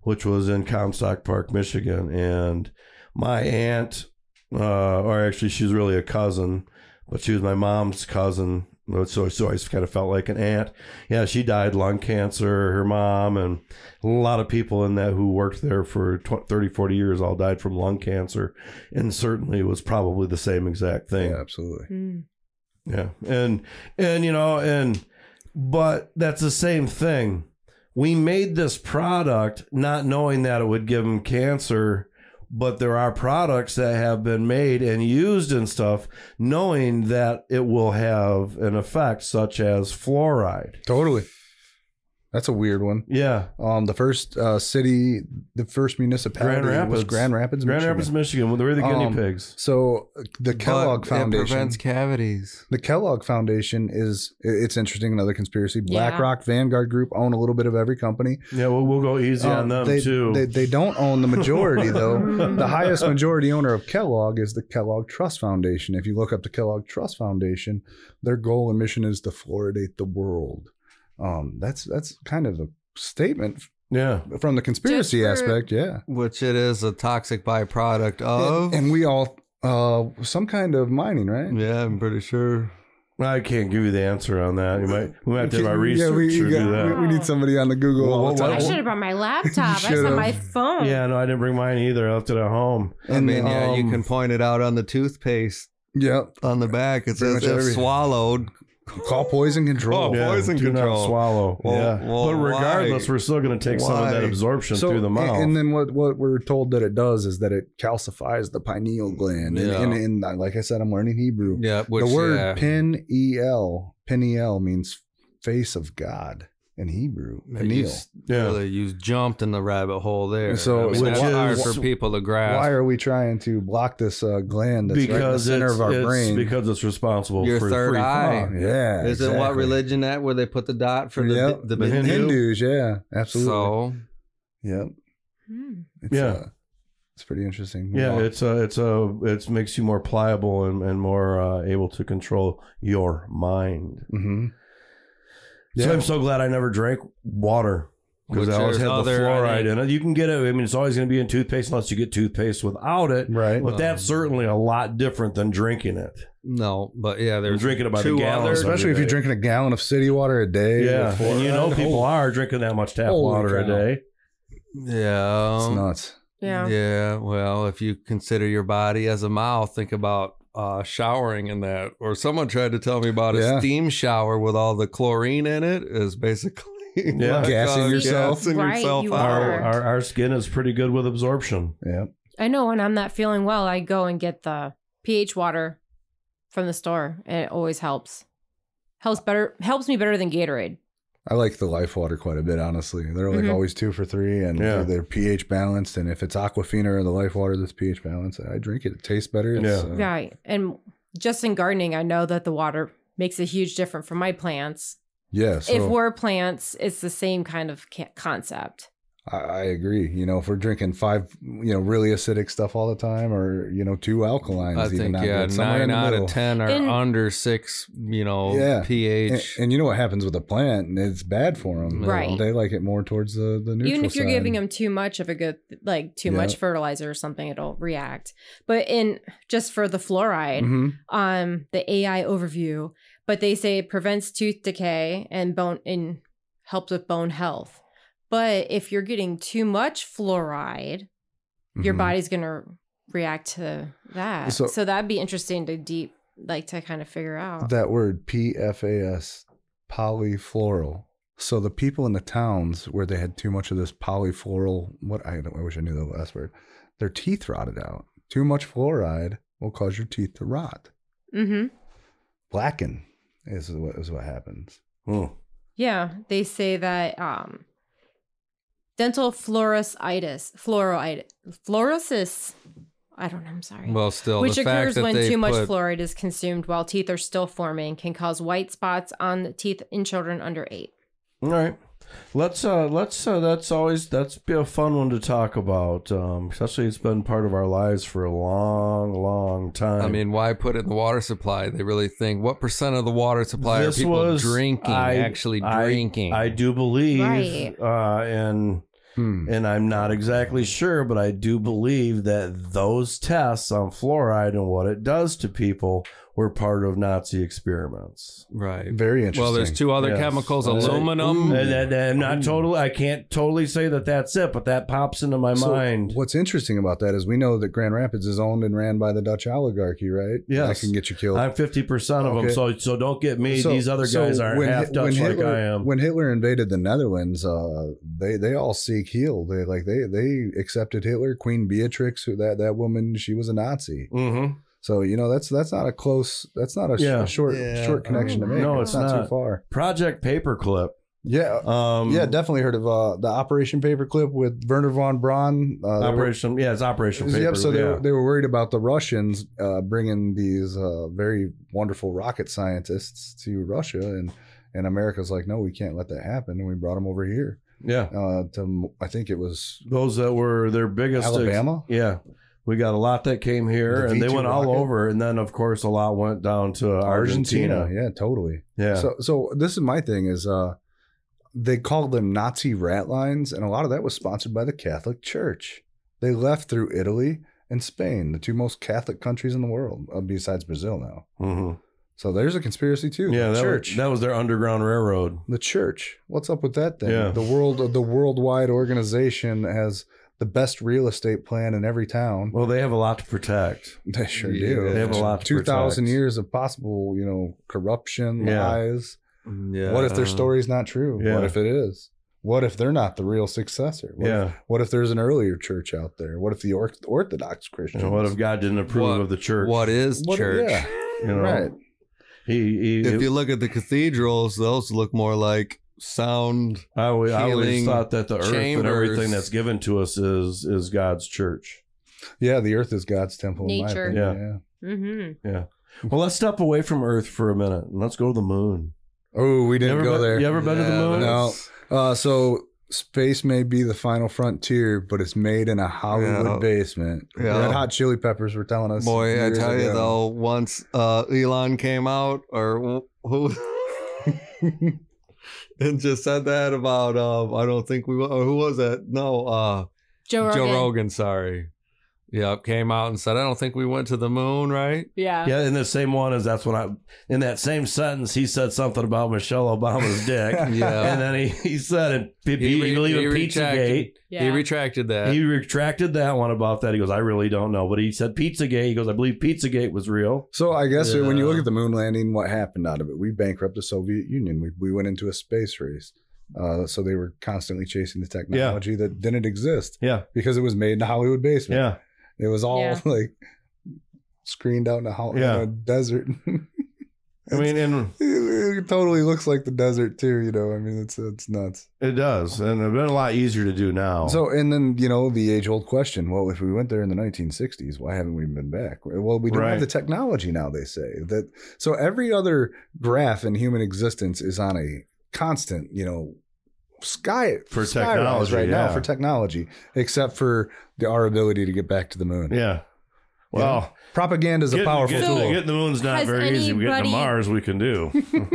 which was in Comstock Park, Michigan. And my aunt, or actually she's really a cousin, but she was my mom's cousin. So I kind of felt like an aunt. Yeah, she died lung cancer, her mom, and a lot of people in that who worked there for 30, 40 years all died from lung cancer. And certainly it was probably the same exact thing. Yeah, absolutely. Mm. Yeah. But that's the same thing. We made this product not knowing that it would give them cancer. But there are products that have been made and used and stuff knowing that it will have an effect, such as fluoride. Totally. That's a weird one. Yeah. The first the first municipality was Grand Rapids, Michigan. Well, they were the guinea pigs. So the Kellogg Foundation. It prevents cavities. The Kellogg Foundation it's interesting. Another conspiracy. BlackRock, Vanguard Group own a little bit of every company. Yeah, we'll go easy on them too. They don't own the majority though. The highest majority owner of Kellogg is the Kellogg Trust Foundation. If you look up the Kellogg Trust Foundation, their goal and mission is to fluoridate the world. That's kind of a statement from the conspiracy aspect, which it is a toxic byproduct of, and we all some kind of mining, right? Yeah, I'm pretty sure. I can't give you the answer on that. We might have to do my research do that. We need somebody on the Google. I should have brought my laptop. I just had my phone. Yeah, no, I didn't bring mine either. I left it at home. I mean, you can point it out on the toothpaste. Yep, on the back it says if swallowed. Call poison control. Poison control. Not swallow. Well, but regardless, we're still going to take some of that absorption through the mouth. And then what we're told that it does is that it calcifies the pineal gland. And like I said, I'm learning Hebrew. Yeah, the word peniel means face of God in Hebrew. Peniel. You jumped in the rabbit hole there. So it's hard for people to grasp. Why are we trying to block this gland that's right in the center of our brain? Because it's responsible your for third eye. Yeah, Isn't what religion that where they put the dot for the Hindus? Yeah, absolutely. So, it's pretty interesting. Yeah, it makes you more pliable and more able to control your mind. Mm-hmm. So I'm so glad I never drank water. because they always have the fluoride in it. You can get it. I mean, it's always going to be in toothpaste unless you get toothpaste without it. Right. But that's certainly a lot different than drinking it. No, but yeah, they're drinking about a gallon, especially if you're drinking a gallon of city water a day. Yeah, and you know people are drinking that much tap water a day. Yeah, it's nuts. Yeah. Well, if you consider your body as a mouth, think about showering in that. Or someone tried to tell me about a steam shower with all the chlorine in it is basically gassing yourself. Our skin is pretty good with absorption. Yeah, I know when I'm not feeling well, I go and get the pH water from the store, and it always helps me better than Gatorade. I like the Life Water quite a bit, honestly. They're like always 2 for $3, and they're pH balanced. And if it's Aquafina or the Life Water that's pH balanced, I drink it. It tastes better. Right. And just in gardening, I know that the water makes a huge difference for my plants. Yeah. So if we're plants, it's the same kind of concept. I agree. You know, if we're drinking 5, really acidic stuff all the time, or 2 alkalines, I think 9 out of 10 are under 6. pH. And you know what happens with a plant? And it's bad for them. Right. They like it more towards the neutral Even if you're side. giving them too much of a good, much fertilizer or something, it'll react. But just for the fluoride, the AI overview, but they say it prevents tooth decay and helps with bone health. But if you're getting too much fluoride, your body's going to react to that. So that'd be interesting to kind of figure out. That word PFAS, polyfluoral. So the people in the towns where they had too much of this polyfluoral, I wish I knew the last word, their teeth rotted out. Too much fluoride will cause your teeth to rot. Mm-hmm. Blacken is what happens. Yeah, they say that dental fluorosis. I don't know. I'm sorry. Well, still, which the fact occurs that when too much fluoride is consumed while teeth are still forming, can cause white spots on the teeth in children under 8. All right, let's that's be a fun one to talk about. Especially it's been part of our lives for a long time. I mean, why put it in the water supply? They really think what % of the water supply are people drinking? Drinking. I do believe, right. And I'm not exactly sure, but I do believe that those tests on fluoride and what it does to people were part of Nazi experiments. Right. Very interesting. Well, there's 2 other chemicals, aluminum. And I can't totally say that that's it, but that pops into my mind. What's interesting about that is we know that Grand Rapids is owned and ran by the Dutch oligarchy, right? Yes. That can get you killed. I'm 50% of them, so don't get me. These other guys aren't half Dutch like I am. When Hitler invaded the Netherlands, they all Sikh healed. They accepted Hitler. Queen Beatrix, that woman, she was a Nazi. Mm-hmm. So that's not a close. That's not a short connection to make. No, it's not too far. Project Paperclip. Yeah, definitely heard of the Operation Paperclip with Werner von Braun. It's Operation Paperclip. Yep. So they were worried about the Russians bringing these very wonderful rocket scientists to Russia, and America's like, no, we can't let that happen, and we brought them over here. Yeah. I think it was those that were their biggest Alabama. We got a lot that came here, and they went all over. And then, of course, a lot went down to Argentina. Yeah, totally. Yeah. So this is my thing is they called them Nazi rat lines, and a lot of that was sponsored by the Catholic Church. They left through Italy and Spain, the 2 most Catholic countries in the world, besides Brazil now. Mm-hmm. So there's a conspiracy too. Yeah, church. That was their underground railroad. The church. What's up with that thing? Yeah. The worldwide organization has the best real estate plan in every town. Well, they have a lot to protect. They sure do. They have a lot to 2,000 years of possible, corruption, lies. Yeah. What if their story's not true? Yeah. What if it is? What if they're not the real successor? What if there's an earlier church out there? What if the Orthodox Christians? What if God didn't approve of the church? What is church? Yeah. Right. If you look at the cathedrals, those look more like sound. I always thought that the earth chambers. and everything that's given to us is God's church. Yeah, the earth is God's temple. Nature. In my opinion. Mm-hmm. Yeah. Well, let's step away from Earth for a minute and let's go to the moon. Oh, we didn't go there. You ever been to the moon? No. So space may be the final frontier, but it's made in a Hollywood basement. Yeah. Red Hot Chili Peppers were telling us. Boy, I tell you though, once Elon came out, or who? and just said that about I don't think we who was that? No, Joe Rogan, sorry. Yep, came out and said, I don't think we went to the moon, right? Yeah. Yeah, in the same one as that's when in that same sentence, he said something about Michelle Obama's dick. Yeah. And then he said, he believed in Pizzagate. Yeah. He retracted that. He retracted that one about that. He goes, I really don't know. But he said Pizzagate. He goes, I believe Pizzagate was real. So I guess when you look at the moon landing, what happened out of it? We bankrupted the Soviet Union. We went into a space race. So they were constantly chasing the technology that didn't exist. Yeah. Because it was made in the Hollywood basement. Yeah. It was all like screened out in a desert. I mean, it totally looks like the desert too, you know. I mean, it's nuts. It does. And it's been a lot easier to do now. So, and then, you know, the age old question, well, if we went there in the 1960s, why haven't we been back? Well, we don't have the technology now, they say. So every other graph in human existence is on a constant, you know, sky technology right now for technology, except for our ability to get back to the moon. Yeah. Well, propaganda is a powerful tool. Getting the moon's not very easy. Getting to Mars, we can do.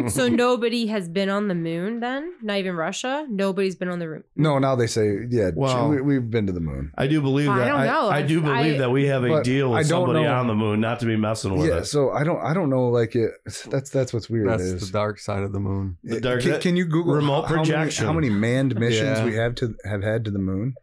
So nobody has been on the moon then? Not even Russia? Nobody's been on the moon? No, now they say, well, we've been to the moon. I do believe that. I don't know. I do believe that we have a deal with somebody on the moon not to be messing with it. So I don't know. Like that's what's weird. That's the dark side of the moon. Can you Google remote projection? How many manned missions we have had to the moon?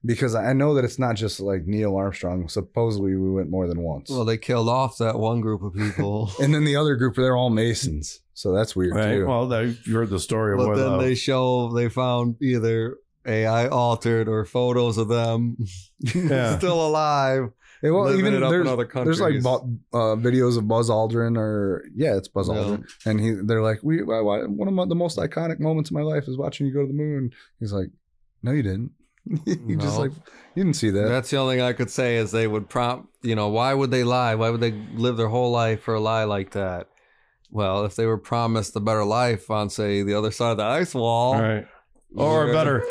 Because I know that it's not just like Neil Armstrong. Supposedly we went more than once. Well, they killed off that one group of people. And then the other group, they're all Masons. So that's weird too. Well, you heard the story of they found either AI altered or photos of them still alive. Yeah, well, even there's like videos of Buzz Aldrin, it's Buzz Aldrin, and they're like, one of the most iconic moments of my life is watching you go to the moon. He's like, no, you didn't. Just like, you didn't see that. That's the only thing I could say is they would prompt, you know, why would they lie? Why would they live their whole life for a lie like that? Well, if they were promised a better life on, say, the other side of the ice wall, right? Or better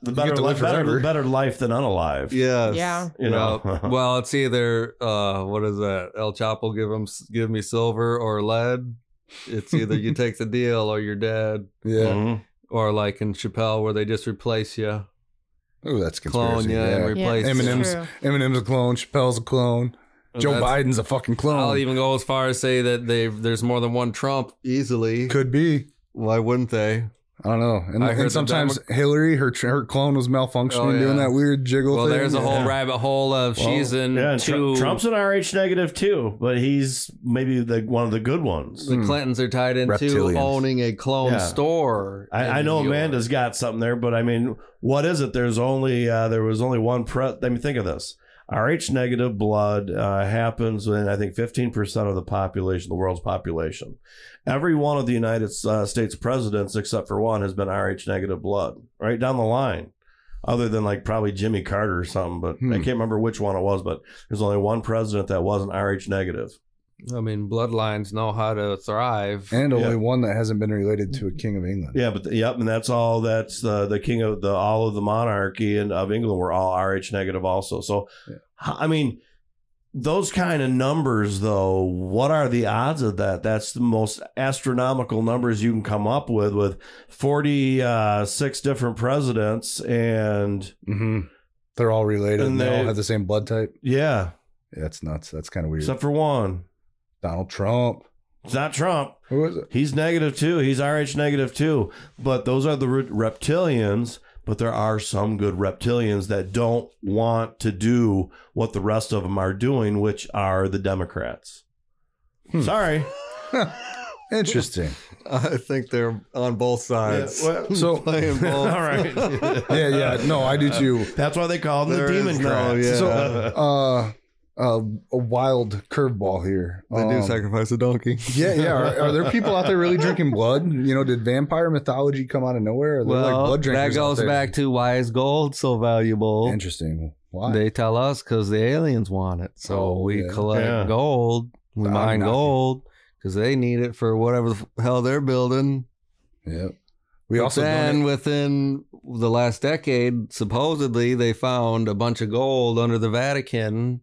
life than unalive. Yes. Yeah. You know. Well, it's either what is that? El Chapo give me silver or lead. It's either you take the deal or you're dead. Yeah. Mm-hmm. Or like in Chappelle where they just replace you. Oh, that's conspiracy. Clone you and replace Eminem's a clone. Chappelle's a clone. Joe Biden's a fucking clone. I'll even go as far as say that there's more than one Trump easily. Could be. Why wouldn't they? I don't know. And sometimes Hillary, her clone was malfunctioning, doing that weird jiggle thing. Well, there's a whole rabbit hole of she's in two. Trump's an RH negative too, but he's maybe one of the good ones. The Clintons are tied into owning a clone store. I know Amanda's got something there, but I mean, what is it? There was only one. Let me think of this. RH negative blood happens in, I think, 15% of the population, the world's population. Every one of the United States presidents, except for one, has been RH negative blood, right down the line, other than like probably Jimmy Carter or something. But I can't remember which one it was, but there's only one president that wasn't RH negative. I mean, bloodlines know how to thrive. And only one that hasn't been related to a king of England. Yeah, but and that's all. That's the king of all of the monarchy and of England were all RH negative also. So, I mean, those kind of numbers, though, what are the odds of that? That's the most astronomical numbers you can come up with 46 different presidents, and they're all related and they all have the same blood type. Yeah. That's nuts. That's kind of weird. Except for one. Donald Trump. It's not Trump. Who is it? He's negative too. He's RH negative too. But those are the reptilians. But there are some good reptilians that don't want to do what the rest of them are doing, which are the Democrats. Sorry. Interesting. I think they're on both sides. Yeah, well, so playing both. All right. Yeah. No, I do too. That's why they call them the Democrats. So, a wild curveball here. They do sacrifice a donkey. Yeah. Are there people out there really drinking blood? You know, did vampire mythology come out of nowhere? Are there like blood drinkers that goes back to why is gold so valuable? Interesting. Why? They tell us because the aliens want it. So we collect gold. We mine gold because they need it for whatever the hell they're building. Yep. Within the last decade, supposedly they found a bunch of gold under the Vatican.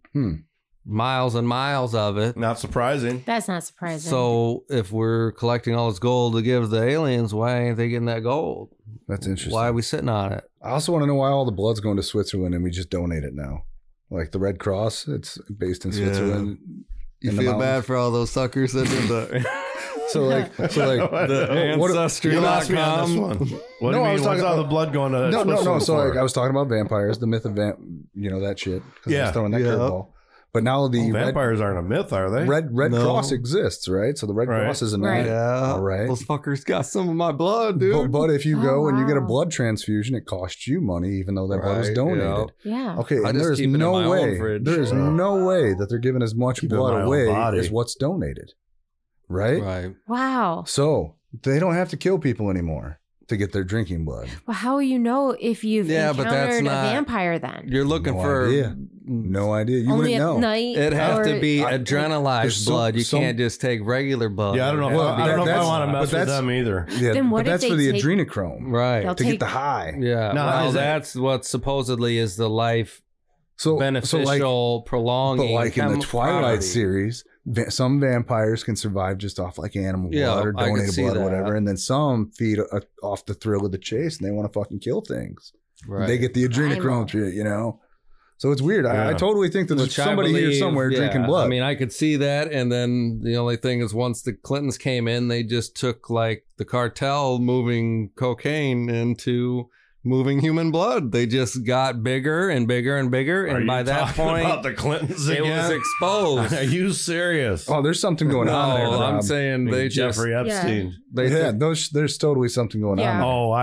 miles and miles of it. Not surprising. That's not surprising. So if we're collecting all this gold to give the aliens, why ain't they getting that gold? That's interesting. Why are we sitting on it? I also want to know why all the blood's going to Switzerland and we just donate it now. Like the Red Cross, it's based in Switzerland. You feel bad for all those suckers that did the... So like the Ancestry.com. What do you mean? I was talking about the blood going to no. So like I was talking about vampires, the myth of that shit. Yeah, I was throwing that curveball. But now vampires aren't a myth, are they? Red Cross exists, right? So the Red Cross is an all right. Those fuckers got some of my blood, dude. But if you go and you get a blood transfusion, it costs you money, even though that blood is donated. Yeah. Okay, and there's no way. There's no way that they're giving as much blood away as what's donated. Right? Wow. So they don't have to kill people anymore to get their drinking blood. Well, how will you know if you've encountered a vampire then? You're looking for... No idea. You only wouldn't know. Night it'd have to be adrenalized blood. You can't just take regular blood. Yeah, I don't know. I don't know if I want to mess with them either. Yeah, then what but that's for the adrenochrome. Right. To get the high. Yeah. No, that's what supposedly is the life beneficial, prolonging. But like in the Twilight series, some vampires can survive just off like animal blood or donated blood or whatever. And then some feed off the thrill of the chase and they want to fucking kill things. Right. They get the adrenochrome shit, you know? So it's weird. Yeah. I totally think that there's somebody here somewhere drinking blood. I mean, I could see that. And then the only thing is once the Clintons came in, they just took like the cartel moving cocaine into moving human blood. They just got bigger and bigger and bigger. And by that point, about the Clintons again? It was exposed. Are you serious? Oh, there's something going on there. I'm saying they Jeffrey Epstein. There's totally something going on. Oh,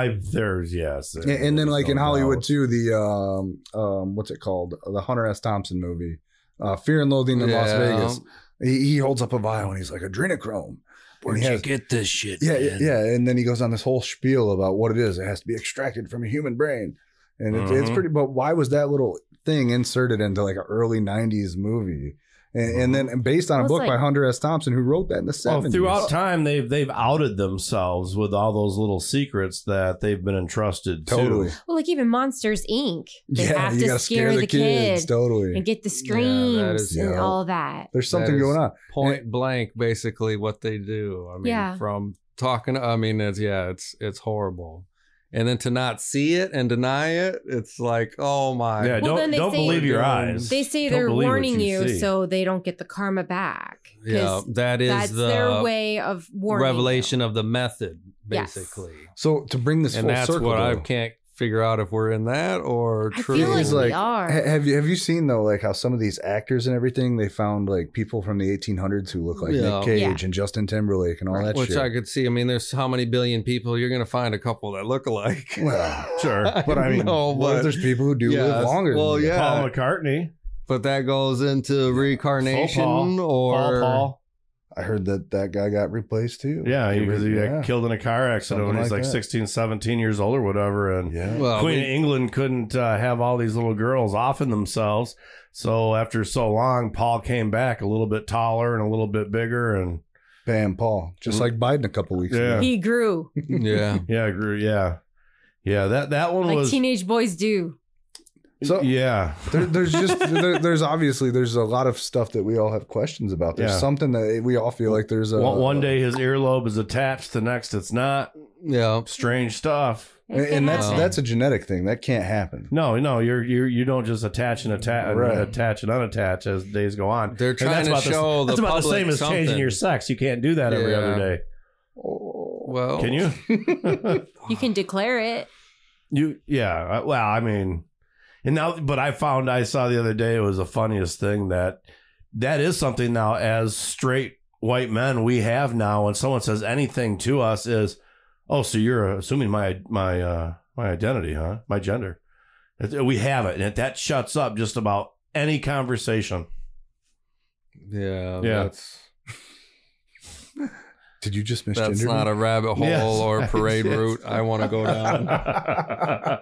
yes. And then like in Hollywood too, the what's it called? The Hunter S. Thompson movie, Fear and Loathing in Las Vegas. He holds up a vial and he's like adrenochrome. Where'd you get this shit? Yeah, yeah. And then he goes on this whole spiel about what it is. It has to be extracted from a human brain. And it's pretty, but why was that little thing inserted into like an early 90s movie? And then based on a book by Hunter S. Thompson, who wrote that in the 70s. Well, throughout time, they've outed themselves with all those little secrets that they've been entrusted to. Totally. Well, like even Monsters, Inc. They have to scare the kids. Totally. And get the screams and all that. There's something going on. Point blank, basically what they do. I mean, from talking, it's horrible. And then to not see it and deny it, it's like, oh my. Yeah, don't believe your eyes. They say they're warning you so they don't get the karma back. Yeah, that's their way of warning revelation of the method, basically. Yes. So to bring this full circle. And that's what I can't figure out if we're in that or true. I feel like we are. Have you seen though, like how some of these actors and everything, they found like people from the 1800s who look like Nick Cage and Justin Timberlake and all that shit. Which I could see. I mean, there's how many billion people you're going to find a couple that look alike. Well, sure. But I mean, there's people who do live longer than you. Paul McCartney. But that goes into reincarnation or... Paul. I heard that guy got replaced too. Yeah, because he got killed in a car accident when he's like 16, 17 years old or whatever. And Queen of England couldn't have all these little girls offing themselves. So after so long, Paul came back a little bit taller and a little bit bigger. And bam, Paul. Just like Biden a couple weeks ago. He grew. Yeah, grew. Yeah. That one was... Like teenage boys do. So there's obviously there's a lot of stuff that we all have questions about. There's something that we all feel like there's a one day his earlobe is attached, the next it's not. Yeah, strange stuff. And that's a genetic thing that can't happen. No, you don't just attach and attach and unattach as days go on. They're trying to show that's about the same as something. Changing your sex. You can't do that every other day. Well, can you? You can declare it. Well, I mean. And now, but I saw the other day, it was the funniest thing that is something now as straight white men we have now. When someone says anything to us is, oh, so you're assuming my identity, huh? My gender. We have it. And that shuts up just about any conversation. Yeah. That's... Did you just misgender That's not a rabbit hole or parade route I want to go down.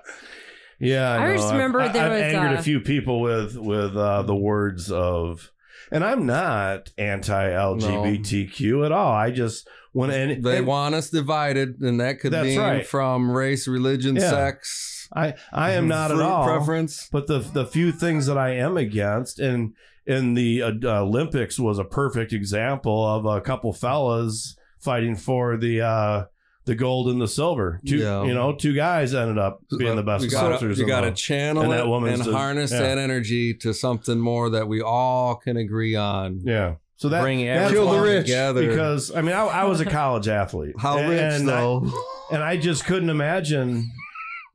Yeah, I just remember I've angered a few people with the words of, and I'm not anti-LGBTQ at all. I just they want us divided, and that could be from race, religion, sex. I am not at all preference, but the few things that I am against, and in the Olympics was a perfect example of a couple fellas fighting for the gold and the silver. Two guys ended up being the best boxers. You got to channel it and harness that energy to something more that we all can agree on. Yeah. So that bring everyone together. Because I mean, I was a college athlete. How rich though? And I just couldn't imagine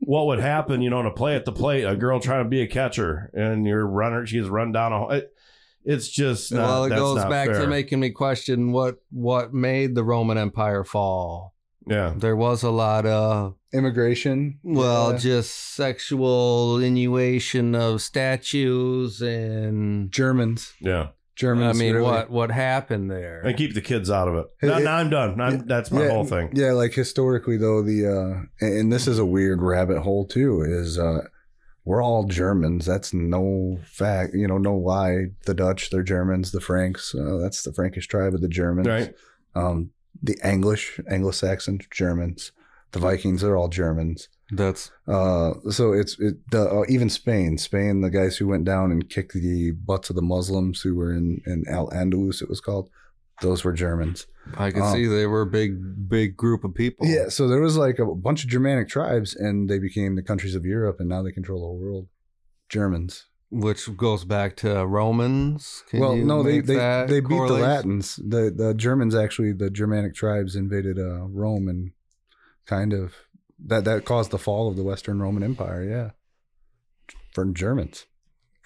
what would happen. To play at the plate, a girl trying to be a catcher, and your runner, she's run down a. It's just it goes back to making me question what made the Roman Empire fall. Yeah, there was a lot of immigration. Well, just sexual innuation of statues and Germans. Yeah. Germans. I mean, what happened there? And keep the kids out of it. Now I'm done. That's my whole thing. Yeah, like historically though, and this is a weird rabbit hole too, is we're all Germans. That's no fact, no lie. The Dutch, they're Germans. The Franks, that's the Frankish tribe of the Germans. Right. The Anglo-Saxon Germans. The Vikings, they're all Germans. That's so even Spain, the guys who went down and kicked the butts of the Muslims who were in Al-Andalus, it was called, those were Germans. I can see they were a big group of people. Yeah, so there was like a bunch of Germanic tribes, and they became the countries of Europe, and now they control the whole world. Germans. Which goes back to Romans. They beat the Latins. The Germans, actually, the Germanic tribes invaded Rome, and kind of that caused the fall of the Western Roman Empire. Yeah, for Germans.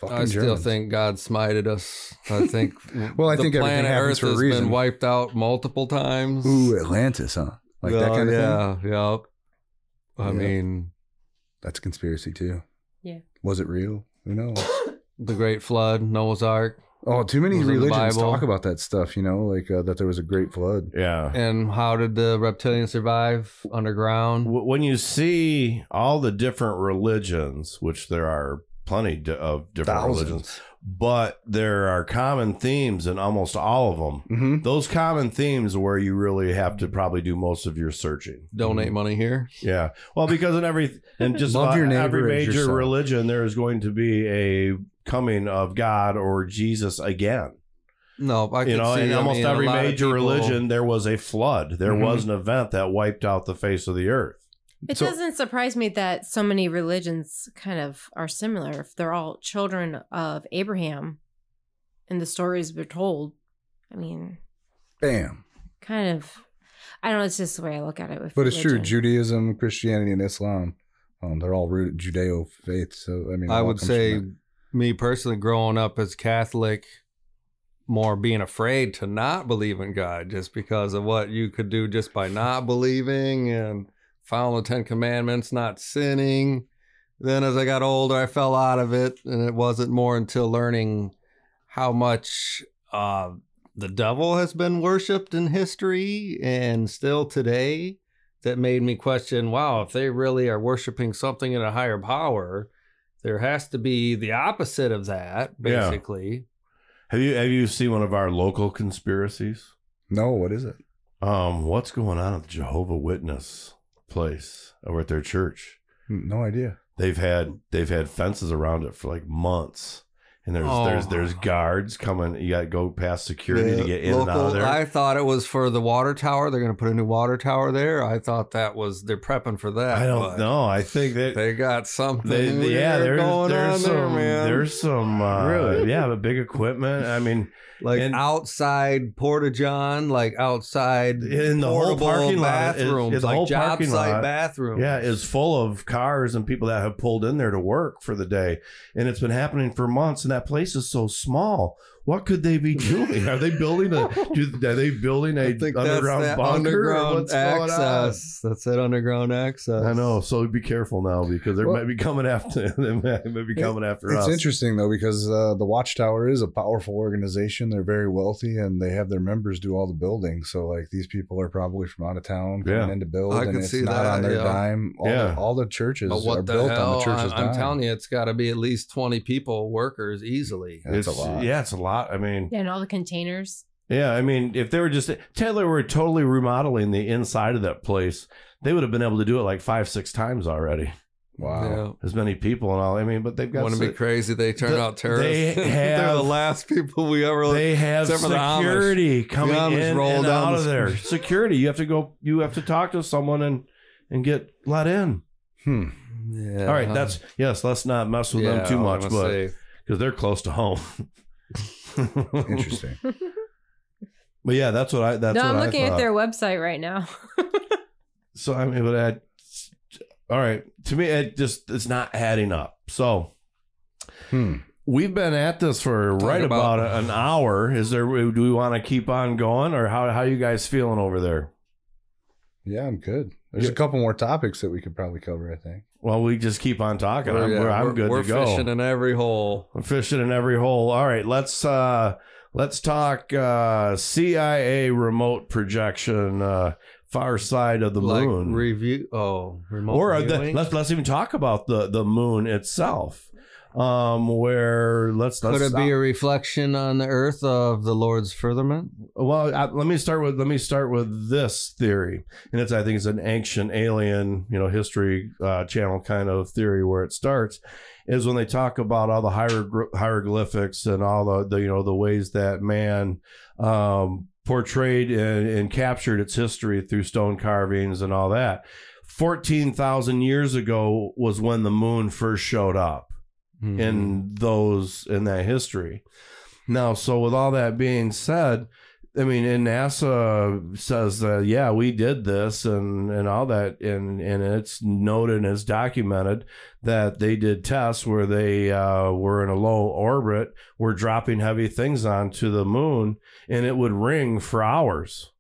I still think God smited us. I think. Well, I think planet everything happens Earth for a has reason. been wiped out multiple times. Ooh, Atlantis, huh? Like that kind of thing. Yeah. I mean, that's a conspiracy too. Yeah. Was it real? Who knows? The Great Flood, Noah's Ark. Oh, too many religions talk about that stuff, that there was a great flood. Yeah. And how did the reptilians survive underground? When you see all the different religions, which there are plenty of different religions, but there are common themes in almost all of them. Mm-hmm. Those common themes are where you really have to probably do most of your searching. Donate money here. Yeah. Well, because in just about every major religion, there is going to be a coming of God or Jesus again. No, I can see. In almost every major religion, there was a flood. There was an event that wiped out the face of the earth. It doesn't surprise me that so many religions kind of are similar. If they're all children of Abraham and the stories we're told, I mean... Bam. Kind of... I don't know, it's just the way I look at it. But it's true. Judaism, Christianity, and Islam, they're all rooted Judeo faith. So, I mean... I would say, me personally, growing up as Catholic, more being afraid to not believe in God just because of what you could do just by not believing and... following the 10 Commandments, not sinning. Then as I got older, I fell out of it. And it wasn't more until learning how much the devil has been worshipped in history and still today that made me question, wow, if they really are worshiping something in a higher power, there has to be the opposite of that, basically. Yeah. Have you seen one of our local conspiracies? No, what is it? What's going on at the Jehovah's Witness place over at their church? No idea. They've had fences around it for like months, and there's guards coming. You got to go past security to get in and out of there. I thought it was for the water tower. They're going to put a new water tower there. I thought they're prepping for that. I don't know. I think that they got something. There's going on some there, man. There's some really the big equipment. I mean. Like outside porta-john, like outside in the whole parking bathrooms, lot, like job site bathrooms. Yeah, is full of cars and people that have pulled in there to work for the day, and it's been happening for months. And that place is so small. What could they be doing? Are they building a underground bunker? Underground access. That's that underground access. I know. So be careful now because they might be coming after. They might be coming after us. It's interesting though because the Watchtower is a powerful organization. They're very wealthy and they have their members do all the building. So like these people are probably from out of town coming in to build, and it's not on their dime. All the churches are built on the church's dime. I'm telling you, it's got to be at least 20 people, workers, easily. It's a lot. Yeah, it's a lot. I mean, and all the containers. Yeah, I mean, if they were Taylor were totally remodeling the inside of that place, they would have been able to do it like 5-6 times already. Wow. As many people and all. I mean, but they've got... Wouldn't it be crazy they turn out terrorists? They're the last people we ever... They have security coming in and out of there. Security. You have to talk to someone and get let in. Yeah. All right. Let's not mess with them too much, but because they're close to home. Interesting. But yeah, that's what I thought. I'm looking at their website right now. So I mean, all right. To me, it's not adding up. So we've been at this for about an hour. Do we want to keep on going, or how are you guys feeling over there? Yeah, I'm good. There's a couple more topics that we could probably cover, I think. Well, we just keep on talking. I'm good to go. We're fishing in every hole. We're fishing in every hole. All right, let's talk CIA remote projection, far side of the moon. Remote viewing? Let's even talk about the moon itself. Where could it be a reflection on the Earth of the Lord's firmament? Well, let me start with this theory, and I think it's an ancient alien, history channel kind of theory. Where it starts is when they talk about all the hieroglyphics and all the ways that man portrayed and captured its history through stone carvings and all that. 14,000 years ago was when the moon first showed up. In that history. Now, so with all that being said, I mean, and NASA says that we did this and all that, and it's noted and it's documented that they did tests where they were in a low orbit, were dropping heavy things onto the moon, and it would ring for hours.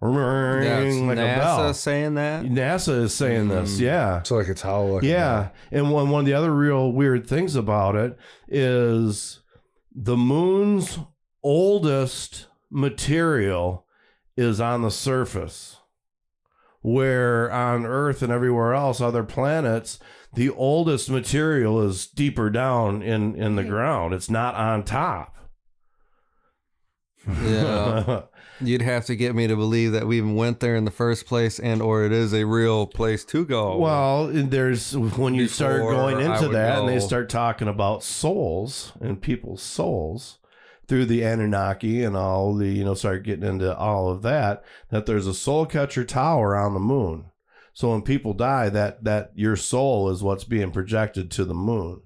Ring like NASA a bell. Saying that? NASA is saying this, yeah. So like it's hollow. Yeah, and one of the other real weird things about it is the moon's oldest material is on the surface, where on Earth and everywhere else, other planets, the oldest material is deeper down in the ground. It's not on top. Yeah. You'd have to get me to believe that we even went there in the first place, and or it is a real place to go. Well, there's when you start going into that, and they start talking about souls and people's souls through the Anunnaki and all the, start getting into all of that there's a soul catcher tower on the moon. So when people die, that your soul is what's being projected to the moon.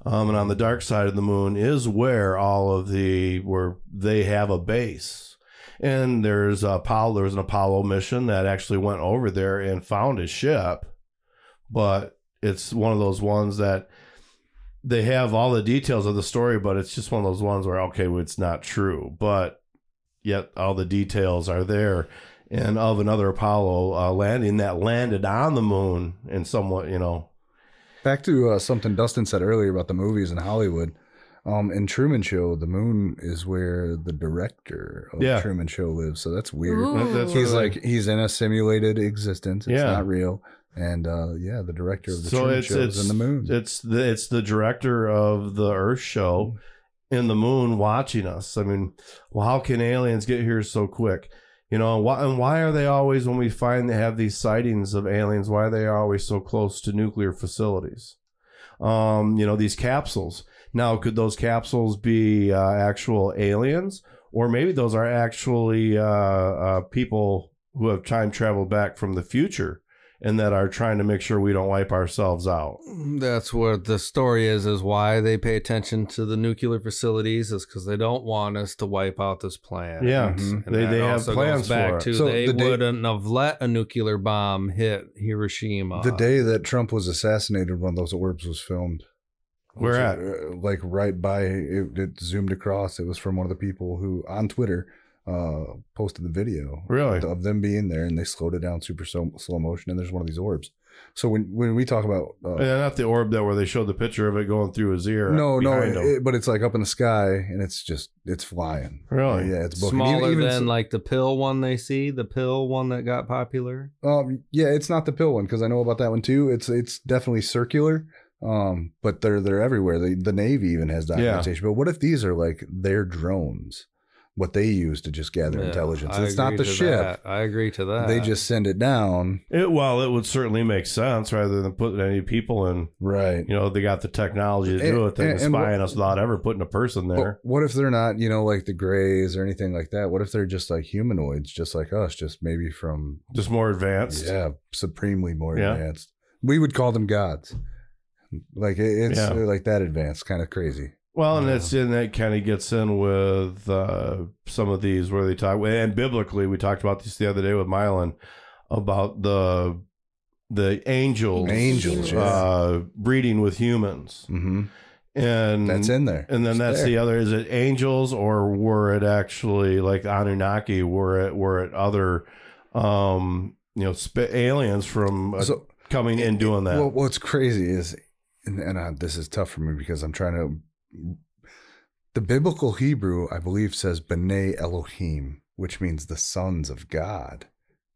And on the dark side of the moon is where where they have a base. And there was an Apollo mission that actually went over there and found a ship, but it's one of those ones that they have all the details of the story, but it's just one of those ones where, okay, well, it's not true, but yet all the details are there. And of another Apollo landing that landed on the moon and somewhat, Back to something Dustin said earlier about the movies in Hollywood. In Truman Show, the moon is where the director of Truman Show lives. So that's weird. He's in a simulated existence. It's not real. And the director of the Truman Show is in the moon. It's the director of the Earth show in the moon watching us. I mean, well, how can aliens get here so quick? And why are they always, when we find they have these sightings of aliens, why are they always so close to nuclear facilities? These capsules. Now, could those capsules be actual aliens? Or maybe those are actually people who have time traveled back from the future and that are trying to make sure we don't wipe ourselves out. That's what the story is why they pay attention to the nuclear facilities is because they don't want us to wipe out this planet. Yeah, and they have plans for it. So they wouldn't have let a nuclear bomb hit Hiroshima. The day that Trump was assassinated, one of those orbs was filmed. Where at? Like right by, it zoomed across. It was from one of the people who, on Twitter, posted the video of them being there, and they slowed it down super slow motion, and there's one of these orbs. So when we talk about not the orb that where they showed the picture of it going through his ear. But it's like up in the sky, and it's flying. Really? Yeah, it's smaller than like the pill one they see, the pill one that got popular. Yeah, it's not the pill one because I know about that one too. It's definitely circular. But they're everywhere. The Navy even has documentation. But what if these are like their drones what they use to just gather intelligence. It's not the ship. I agree to that. They just send it down. It would certainly make sense rather than putting any people in. Right. They got the technology to do it. They can spy on us without ever putting a person there. What if they're not, like the Greys or anything like that? What if they're just like humanoids, just like us, just maybe from... Just more advanced? Yeah, supremely more advanced. We would call them gods. Like it's like that advanced, kind of crazy. Well, and that kind of gets in with some of these where they talk, and biblically, we talked about this the other day with Mylan about the angels breeding with humans. Mm-hmm. And that's in there. And then that's the other, is it angels or were it actually like Anunnaki? Were it other, aliens from coming in doing that? Well, what's crazy is, and this is tough for me because I'm trying to, the biblical Hebrew, I believe, says B'nai Elohim, which means the sons of God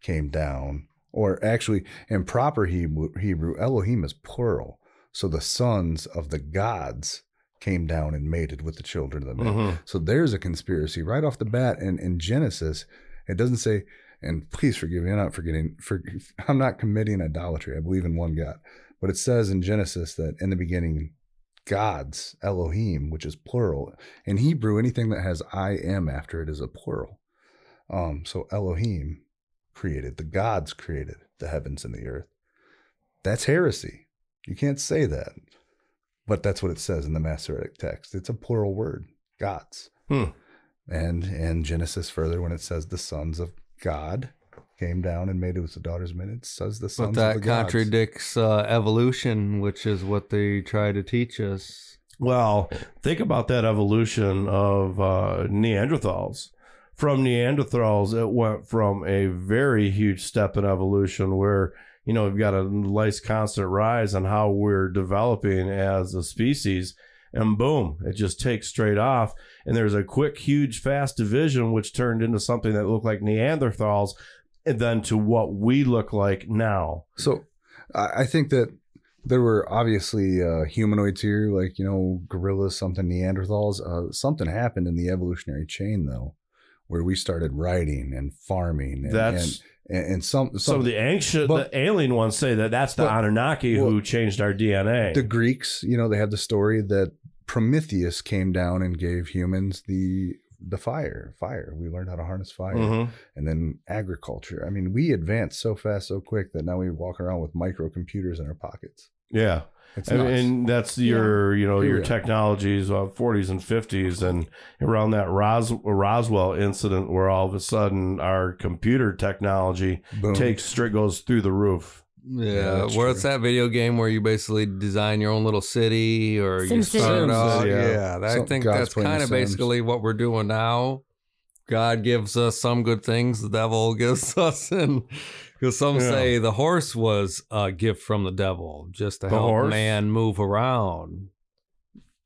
came down. Or actually, in proper Hebrew, Elohim is plural. So the sons of the gods came down and mated with the children of the men. Mm-hmm. So there's a conspiracy right off the bat. And in Genesis, it doesn't say, and please forgive me, I'm not committing idolatry. I believe in one God. But it says in Genesis that in the beginning, gods, Elohim, which is plural. In Hebrew, anything that has I am after it is a plural. So Elohim created, the gods created the heavens and the earth. That's heresy. You can't say that. But that's what it says in the Masoretic text. It's a plural word, gods. And in Genesis further, when it says the sons of God came down and made it with the daughters of men, it says the sons of the gods. But that contradicts evolution, which is what they try to teach us. Well, think about that evolution of Neanderthals. From Neanderthals, it went from a very huge step in evolution where, we've got a nice constant rise on how we're developing as a species. And boom, it just takes straight off. And there's a quick, huge, fast division, which turned into something that looked like Neanderthals, and then to what we look like now. So I think that there were obviously humanoids here, like, gorillas, something, Neanderthals. Something happened in the evolutionary chain, though, where we started writing and farming. And some of the ancient, the alien ones say that's the Anunnaki who changed our DNA. The Greeks, they had the story that Prometheus came down and gave humans the fire. We learned how to harness fire. Mm-hmm. And then agriculture. I mean, we advanced so fast, so quick that now we walk around with microcomputers in our pockets. Yeah. And that's your technologies of 40s and 50s, and around that Roswell incident where all of a sudden our computer technology goes through the roof. Yeah, where it's that video game where you basically design your own little city or you start out. I think that's kind of basically what we're doing now. God gives us some good things, the devil gives us, and because some say the horse was a gift from the devil just to help man move around.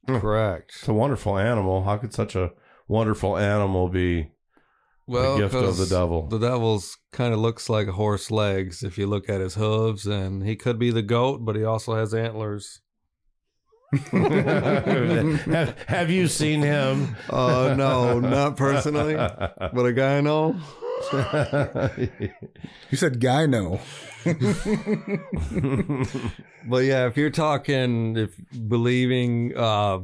Correct. It's a wonderful animal. How could such a wonderful animal be a gift of the devil? The devil's kind of looks like a horse legs if you look at his hooves, and he could be the goat, but he also has antlers. Have you seen him? No, not personally, but a guy I know. You said guy no. But yeah, if you're talking, believing our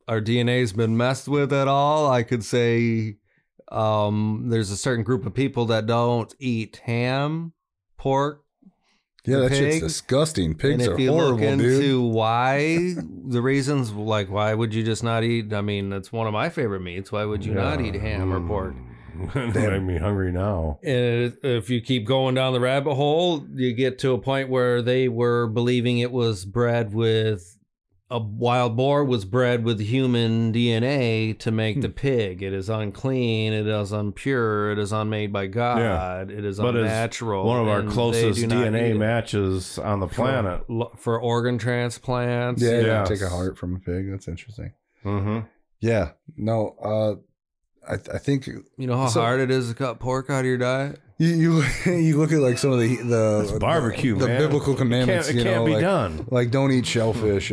DNA's been messed with at all, I could say there's a certain group of people that don't eat ham, pork. Yeah, that shit's disgusting. Pigs are horrible, dude. And if you look into why, the reasons, like why would you just not eat? I mean, it's one of my favorite meats. Why would you not eat ham or pork? They make me hungry now. And if you keep going down the rabbit hole, you get to a point where they were believing it was bred with a wild boar was bred with human DNA to make the pig. It is unclean. It is impure. It is unmade by God. It is unnatural. One of our closest DNA matches on the planet for organ transplants. Yeah, take a heart from a pig. That's interesting. Mm-hmm. Yeah. No. I think how hard it is to cut pork out of your diet. You look at like some of the barbecue, the biblical commandments. It can't be done. Like don't eat shellfish.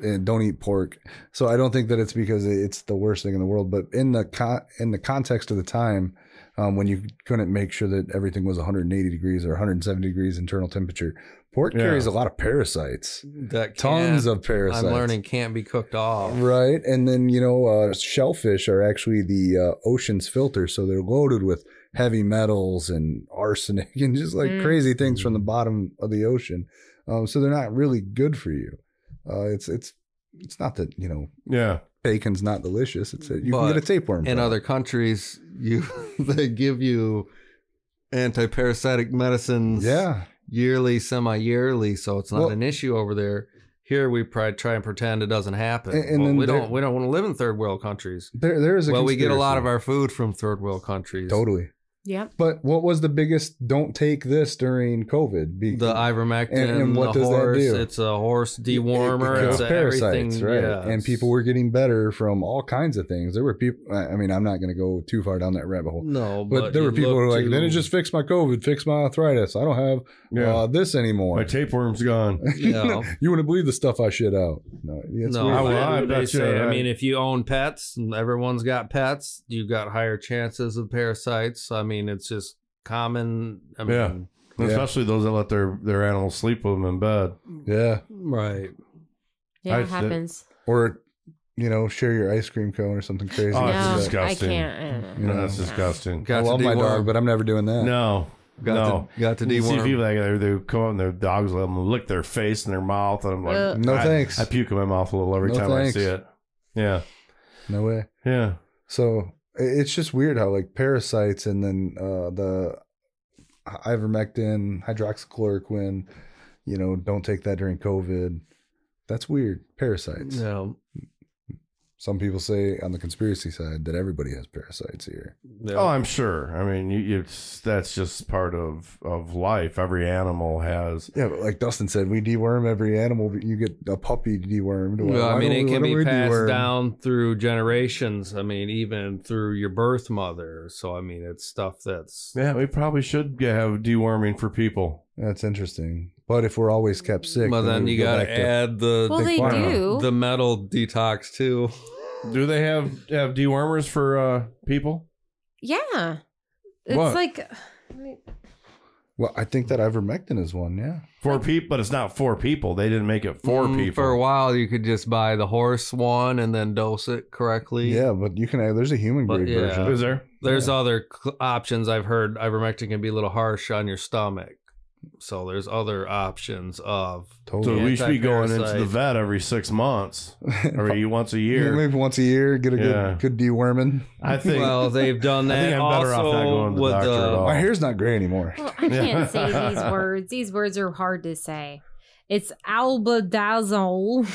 and don't eat pork. So I don't think that it's because it's the worst thing in the world, but in the context of the time, when you couldn't make sure that everything was 180 degrees or 170 degrees internal temperature, pork carries a lot of parasites. Tons of parasites. I'm learning can't be cooked off. Right. And then, shellfish are actually the ocean's filter. So they're loaded with heavy metals and arsenic and just like crazy things from the bottom of the ocean. So they're not really good for you. It's not that, bacon's not delicious. It's you can get a tapeworm. In other countries, they give you anti-parasitic medicines yearly, semi-yearly, so it's not an issue over there. Here we probably try and pretend it doesn't happen. And we don't want to live in third world countries. There is we get a lot of our food from third world countries. Totally. Yeah. But what was the biggest don't take this during COVID? The ivermectin, and what does that do? It's a horse dewormer. It kills parasites, right? Yeah, and people were getting better from all kinds of things. There were people, I mean, I'm not going to go too far down that rabbit hole. No, but there were people who were like, then it just fixed my COVID, fixed my arthritis. I don't have this anymore. My tapeworm's gone. Yeah. You wouldn't believe the stuff I shit out. I mean, if you own pets, and everyone's got pets, you got higher chances of parasites. I mean, it's just common. I mean, especially those that let their animals sleep with them in bed. Yeah. Right. Yeah, it happens. Or, share your ice cream cone or something crazy. Oh, that's disgusting. I can't. That's disgusting. I love my dog, but I'm never doing that. No. Got to deworm. See people that they come out and their dogs let them lick their face and their mouth, and I'm like, no thanks. I puke in my mouth a little every time I see it. Yeah. No way. Yeah. So it's just weird how like parasites and then the ivermectin, hydroxychloroquine, don't take that during COVID. That's weird. Parasites. No. Some people say on the conspiracy side that everybody has parasites here. Yeah. Oh, I'm sure. I mean, that's just part of life. Every animal has. Yeah, but like Dustin said, we deworm every animal, but you get a puppy dewormed. Well, I mean, it can be passed down through generations. I mean, even through your birth mother. So, I mean, it's stuff that's... Yeah, we probably should have deworming for people. That's interesting. But if we're always kept sick... Well, then you got to add the metal detox, too. Do they have dewormers for people? Yeah. It's well, I think that ivermectin is one, yeah. For people, but it's not for people. They didn't make it for people. For a while, you could just buy the horse one and then dose it correctly. Yeah, but you can. There's a human grade version. Is there? There's other options. I've heard ivermectin can be a little harsh on your stomach. So there's other options of So we should be going into the vet every 6 months, or once a year. Maybe once a year, get a good deworming. I think. Well, they've done that. I think I'm better off not going to the doctor at all. My hair's not gray anymore. Well, I can't say these words. These words are hard to say. It's albendazole,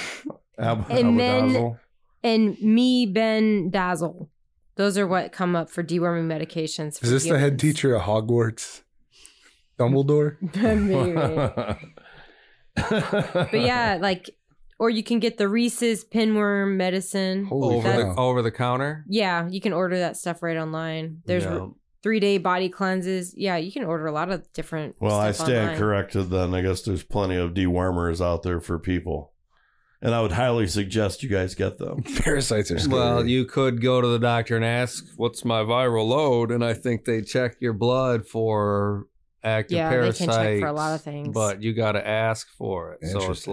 and mebendazole. Those are what come up for deworming medications. Is this the head teacher at Hogwarts? Dumbledore? Maybe. But yeah, or you can get the Reese's pinworm medicine. Over the counter? Yeah, you can order that stuff right online. There's 3-day body cleanses. Yeah, you can order a lot of different Well, I stuff stand online. corrected then. I guess there's plenty of dewormers out there for people. And I would highly suggest you guys get them. Parasites are scary. Well, you could go to the doctor and ask, what's my viral load? And I think they check your blood for... active parasites. They can check for a lot of things, but you got to ask for it. So it's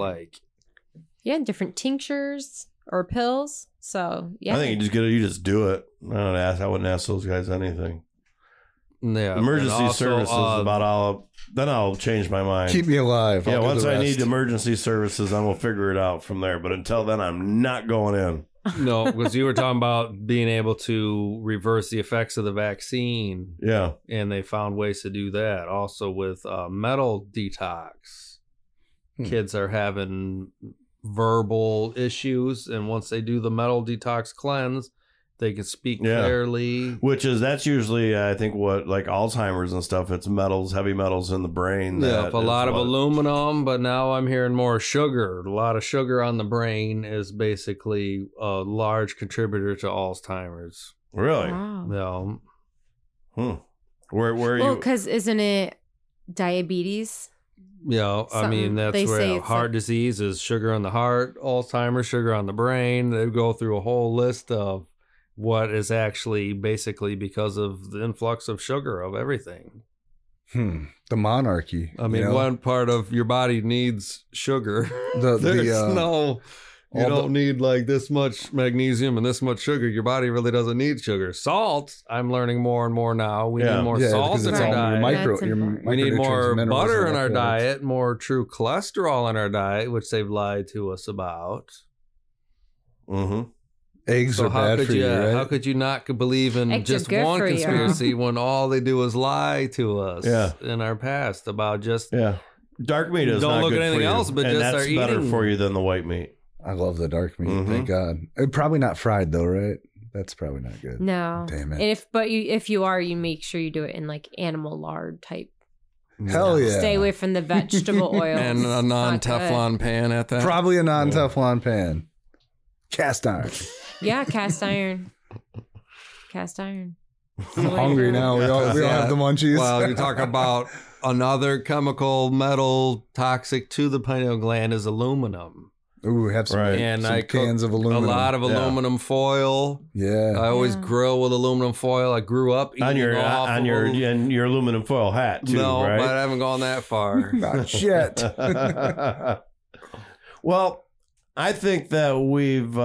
different tinctures or pills. So I think you just do it. I wouldn't ask those guys anything. Yeah, emergency services about all. Then I'll change my mind. Keep me alive. Yeah, once I need emergency services, then we'll figure it out from there. But until then, I'm not going in. No, because you were talking about being able to reverse the effects of the vaccine. Yeah. And they found ways to do that. Also with metal detox. Kids are having verbal issues. And once they do the metal detox cleanse, they can speak clearly. That's usually, I think, what like Alzheimer's and stuff. It's heavy metals in the brain. Yeah, a lot of aluminum, but now I'm hearing more sugar. A lot of sugar on the brain is basically a large contributor to Alzheimer's. Really? Wow. Yeah. Where are you? Well, because isn't it diabetes You know, I mean, that's where heart disease is sugar on the heart, Alzheimer's, sugar on the brain. They go through a whole list of what is actually basically because of the influx of sugar of everything. The monarchy. I mean, one part of your body needs sugar. You don't need like this much magnesium and this much sugar. Your body really doesn't need sugar. Salt, I'm learning more and more now. We need more salt in our diet. We need more butter in our diet, more true cholesterol in our diet, which they've lied to us about. Eggs are bad for you, right? How could you not believe in just one conspiracy when all they do is lie to us in our past about just... Dark meat is not good for you. Don't look at anything else, but just our eating. That's better for you than the white meat. I love the dark meat. Thank God. Probably not fried though, right? That's probably not good. No. Damn it. And if you are, you make sure you do it in like animal lard type. Hell yeah. Stay away from the vegetable oils. And a non-Teflon pan at that. Probably a non-Teflon pan. Cast iron. Yeah, cast iron. Cast iron. I'm hungry now. We all have the munchies. Well, you talk about another chemical metal toxic to the pineal gland is aluminum. Ooh, have some, some cans of aluminum. A lot of aluminum foil. Yeah. I always grill with aluminum foil. I grew up eating on your aluminum foil hat too, right? But I haven't gone that far. Not yet. Well, I think that we've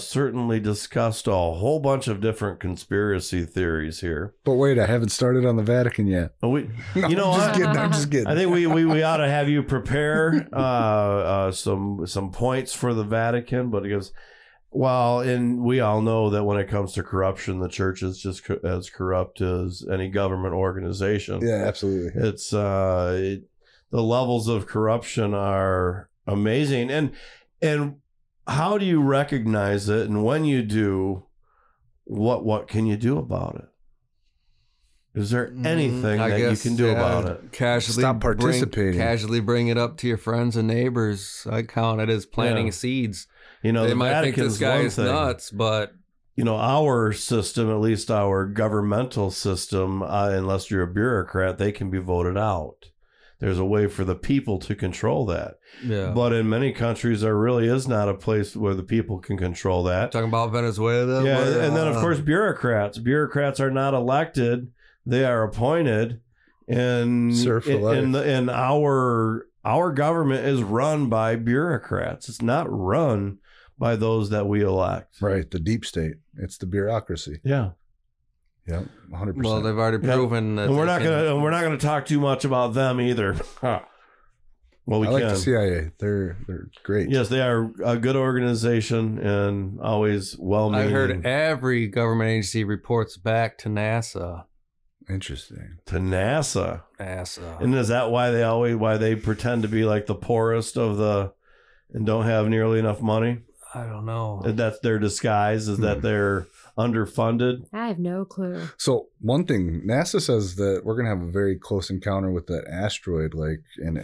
certainly discussed a whole bunch of different conspiracy theories here. But wait, I haven't started on the Vatican yet. I'm just kidding. I think we ought to have you prepare some points for the Vatican, but because we all know that when it comes to corruption, the church is just as corrupt as any government organization. Yeah, absolutely. It's the levels of corruption are amazing, and how do you recognize it? And when you do, what can you do about it? Is there anything that you can do about it? Stop participating. Casually bring it up to your friends and neighbors. I count it as planting seeds. You know, they the might Vatican's think this guy is nuts, but you know, our system, at least our governmental system, unless you're a bureaucrat, they can be voted out. There's a way for the people to control that. Yeah. But in many countries, there really is not a place where the people can control that. Talking about Venezuela? Yeah, and then, of course, bureaucrats. Bureaucrats are not elected. They are appointed. And our government is run by bureaucrats. It's not run by those that we elect. Right, the deep state. It's the bureaucracy. Yeah. Yeah, 100%. Well, they've already proven that. And we're not gonna talk too much about them either. Well, we like the CIA. They're great. Yes, they are a good organization and always well-meaning. I heard every government agency reports back to NASA. Interesting. To NASA. And is that why they pretend to be like the poorest of and don't have nearly enough money? I don't know. That's their disguise, is that they're underfunded? I have no clue. So one thing, NASA says that we're going to have a very close encounter with that asteroid like in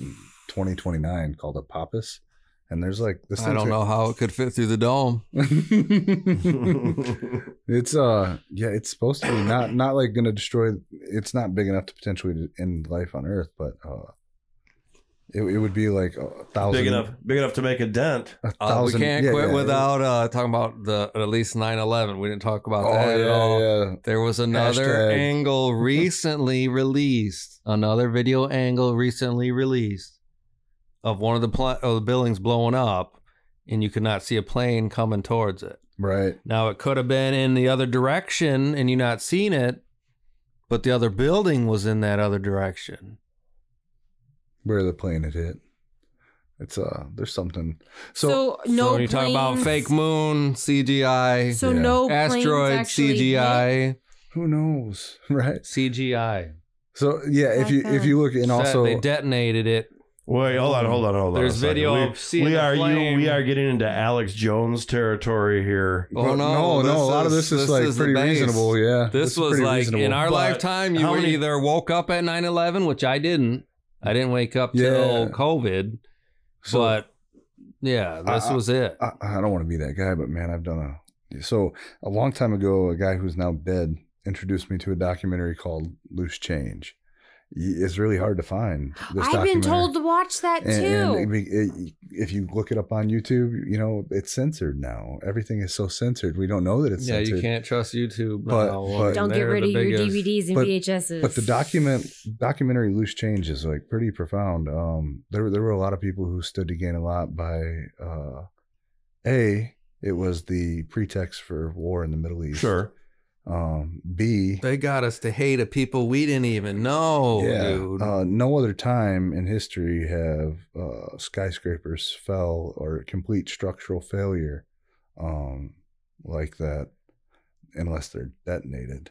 2029 called Apophis. And there's like this. I don't know how it could fit through the dome. It's it's supposed to be not like going to destroy. It's not big enough to potentially end life on Earth, but it would be like 1,000. Big enough to make a dent. 1,000. We can't quit without talking about at least 9/11. We didn't talk about that at all. Yeah. There was another angle recently released. Another video angle recently released of one of the buildings blowing up, and you could not see a plane coming towards it. Right. Now, it could have been in the other direction, and you not seen it, but the other building was in that other direction. Where the plane had hit. It's there's something. So when you talk about fake moon, CGI. So no asteroid, CGI. Hit? Who knows, right? CGI. So yeah, if you look, and also they detonated it. Wait, hold on. There's video of seeing we are getting into Alex Jones territory here. Oh no! A lot of this is like pretty reasonable. Yeah, this was like reasonable. In our lifetime, you either woke up at 9/11, which I didn't. I didn't wake up till COVID. So, but yeah, this was it. I don't want to be that guy, but man, I've done a long time ago. A guy who's now dead introduced me to a documentary called Loose Change. it's really hard to find. I've been told to watch that too. And if you look it up on YouTube, you know, it's censored now. Everything is so censored. We don't know that it's censored. Yeah, you can't trust YouTube. But don't get rid of your DVDs and VHSs. But the documentary Loose Change is like pretty profound. There were a lot of people who stood to gain a lot by it was the pretext for war in the Middle East. Sure. B, they got us to hate a people we didn't even know, dude. No other time in history have skyscrapers fell or complete structural failure like that, unless they're detonated.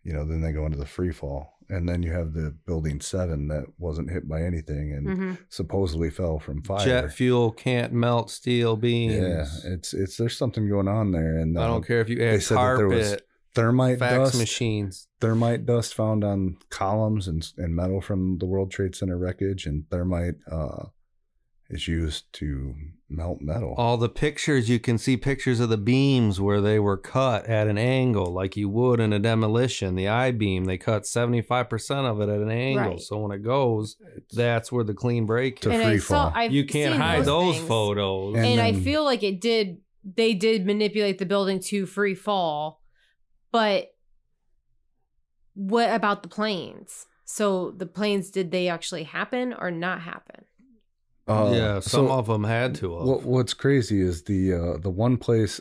You know, then they go into the free fall. And then you have the building 7 that wasn't hit by anything and supposedly fell from fire. Jet fuel can't melt steel beams. Yeah, it's there's something going on there. And I don't care if you add carpet, thermite fax dust, machines. Thermite dust found on columns and metal from the World Trade Center wreckage, and thermite is used to melt metal. All the pictures, you can see pictures of the beams where they were cut at an angle like you would in a demolition. The I-beam, they cut 75% of it at an angle. Right. So when it goes, that's where the clean break is. Free fall. You can't hide those photos. And I feel like they did manipulate the building to free fall. But what about the planes? So the planes, did they actually happen or not happen? Some of them had to. What's crazy is the one place,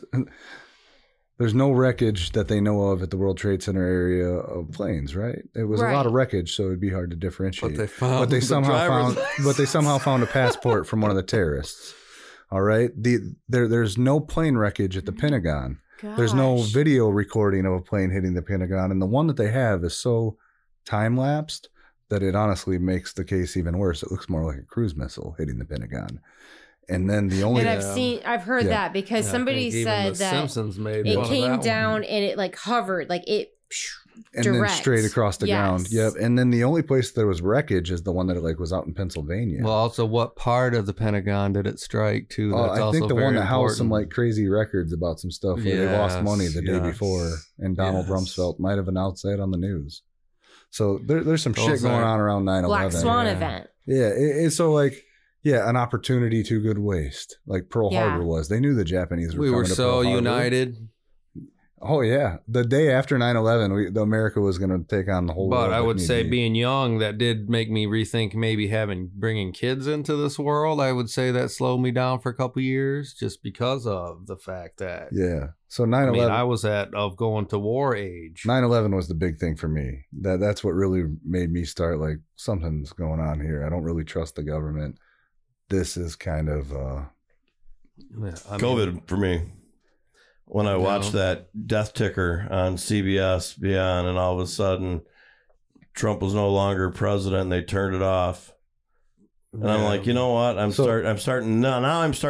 there's no wreckage that they know of at the World Trade Center area of planes, right? It was a lot of wreckage, so it'd be hard to differentiate. But they somehow found a passport from one of the terrorists. All right, there's no plane wreckage at the Pentagon. Gosh. There's no video recording of a plane hitting the Pentagon, and the one that they have is so time lapsed that it honestly makes the case even worse. It looks more like a cruise missile hitting the Pentagon. And then the only... And I've heard that because somebody said that Simpsons made it came down and it like hovered, like it and then straight across the ground. Yep. And then the only place there was wreckage is the one that like was out in Pennsylvania. Well, also, what part of the Pentagon did it strike to? I think the one that housed some like crazy records about some stuff where they lost money the day before, and Donald Rumsfeld might have announced that on the news. So there's some shit going on around 9/11. Black Swan event. Yeah, it's so like, an opportunity too good waste, like Pearl Harbor was. They knew the Japanese were coming to Pearl Harbor. We were so united. Oh yeah, the day after 9/11, America was going to take on the whole world. But I would say, being young, that did make me rethink maybe bringing kids into this world. I would say that slowed me down for a couple of years, just because of the fact that So 9/11, I mean, I was of going to war age. 9/11 was the big thing for me. That's what really made me start like, something's going on here. I don't really trust the government. This is kind of COVID for me. When I watched that death ticker on CBS Beyond, and all of a sudden Trump was no longer president, and they turned it off. And I'm like, you know what? I'm starting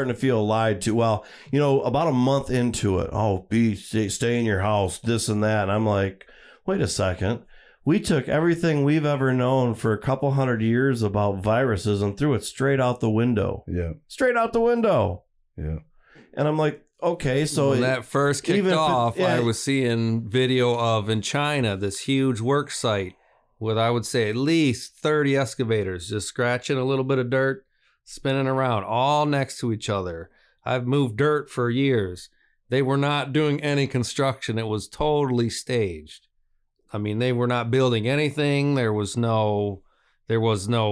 to feel lied to. Well, about a month into it, stay in your house, this and that. And I'm like, wait a second. We took everything we've ever known for a couple hundred years about viruses and threw it straight out the window. Yeah. Straight out the window. Yeah. And I'm like, okay, so when that first kicked off, I was seeing video of in China this huge work site with, I would say, at least 30 excavators just scratching a little bit of dirt, spinning around, all next to each other. I've moved dirt for years. They were not doing any construction. It was totally staged. I mean, they were not building anything. There was no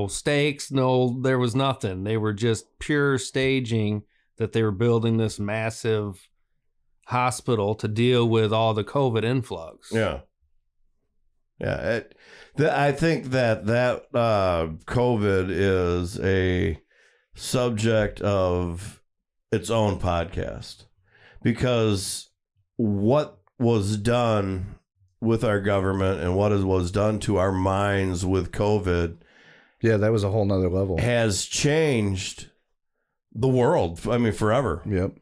stakes. There was nothing. They were just pure staging that they were building this massive hospital to deal with all the COVID influx. Yeah. Yeah. I think that COVID is a subject of its own podcast, because what was done with our government and what was done to our minds with COVID. Yeah, that was a whole nother level. Has changed the world. I mean, forever. Yep.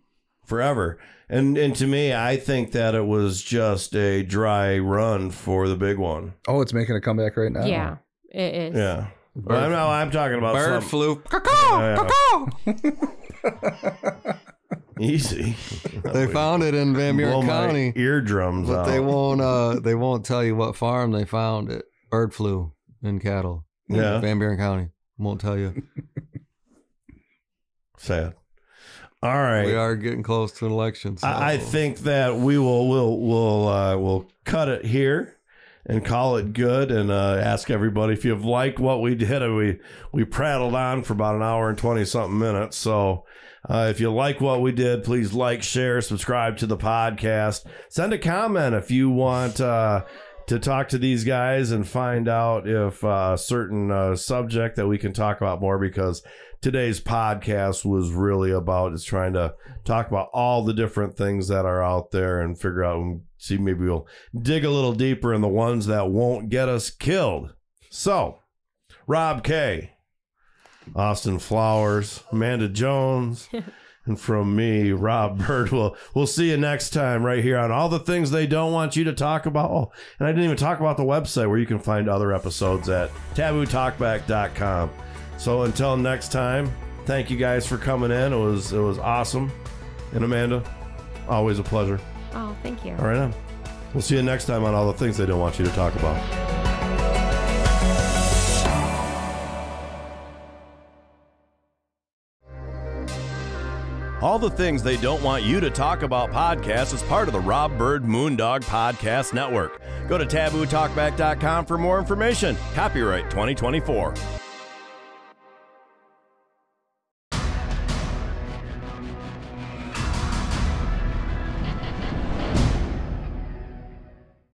Forever. And to me, I think that it was just a dry run for the big one. Oh, it's making a comeback right now. Yeah, it is. Yeah. But I'm talking about bird flu. Easy. They found it in Van Buren County. Eardrums but out. They won't tell you what farm they found it. Bird flu. in cattle. Yeah. Van Buren County. Won't tell you. Sad. All right. We are getting close to an election. So. I think that we'll cut it here and call it good, and ask everybody if you've liked what we did. We prattled on for about an hour and 20-something minutes. So if you like what we did, please like, share, subscribe to the podcast. Send a comment if you want to talk to these guys and find out if a certain subject that we can talk about more, because today's podcast was really about just trying to talk about all the different things that are out there and figure out and see, maybe we'll dig a little deeper in the ones that won't get us killed. So, Rob K, Austin Flowers, Amanda Jones, and from me, Rob Bird, we'll see you next time right here on All the Things They Don't Want You to Talk About. Oh, and I didn't even talk about the website where you can find other episodes at tabootalkback.com. So until next time, thank you guys for coming in. It was awesome. And Amanda, always a pleasure. Oh, thank you. All right, now. We'll see you next time on All the Things They Don't Want You to Talk About. All the Things They Don't Want You to Talk About podcast is part of the Rob Bird Moondog Podcast Network. Go to tabootalkback.com for more information. Copyright 2024.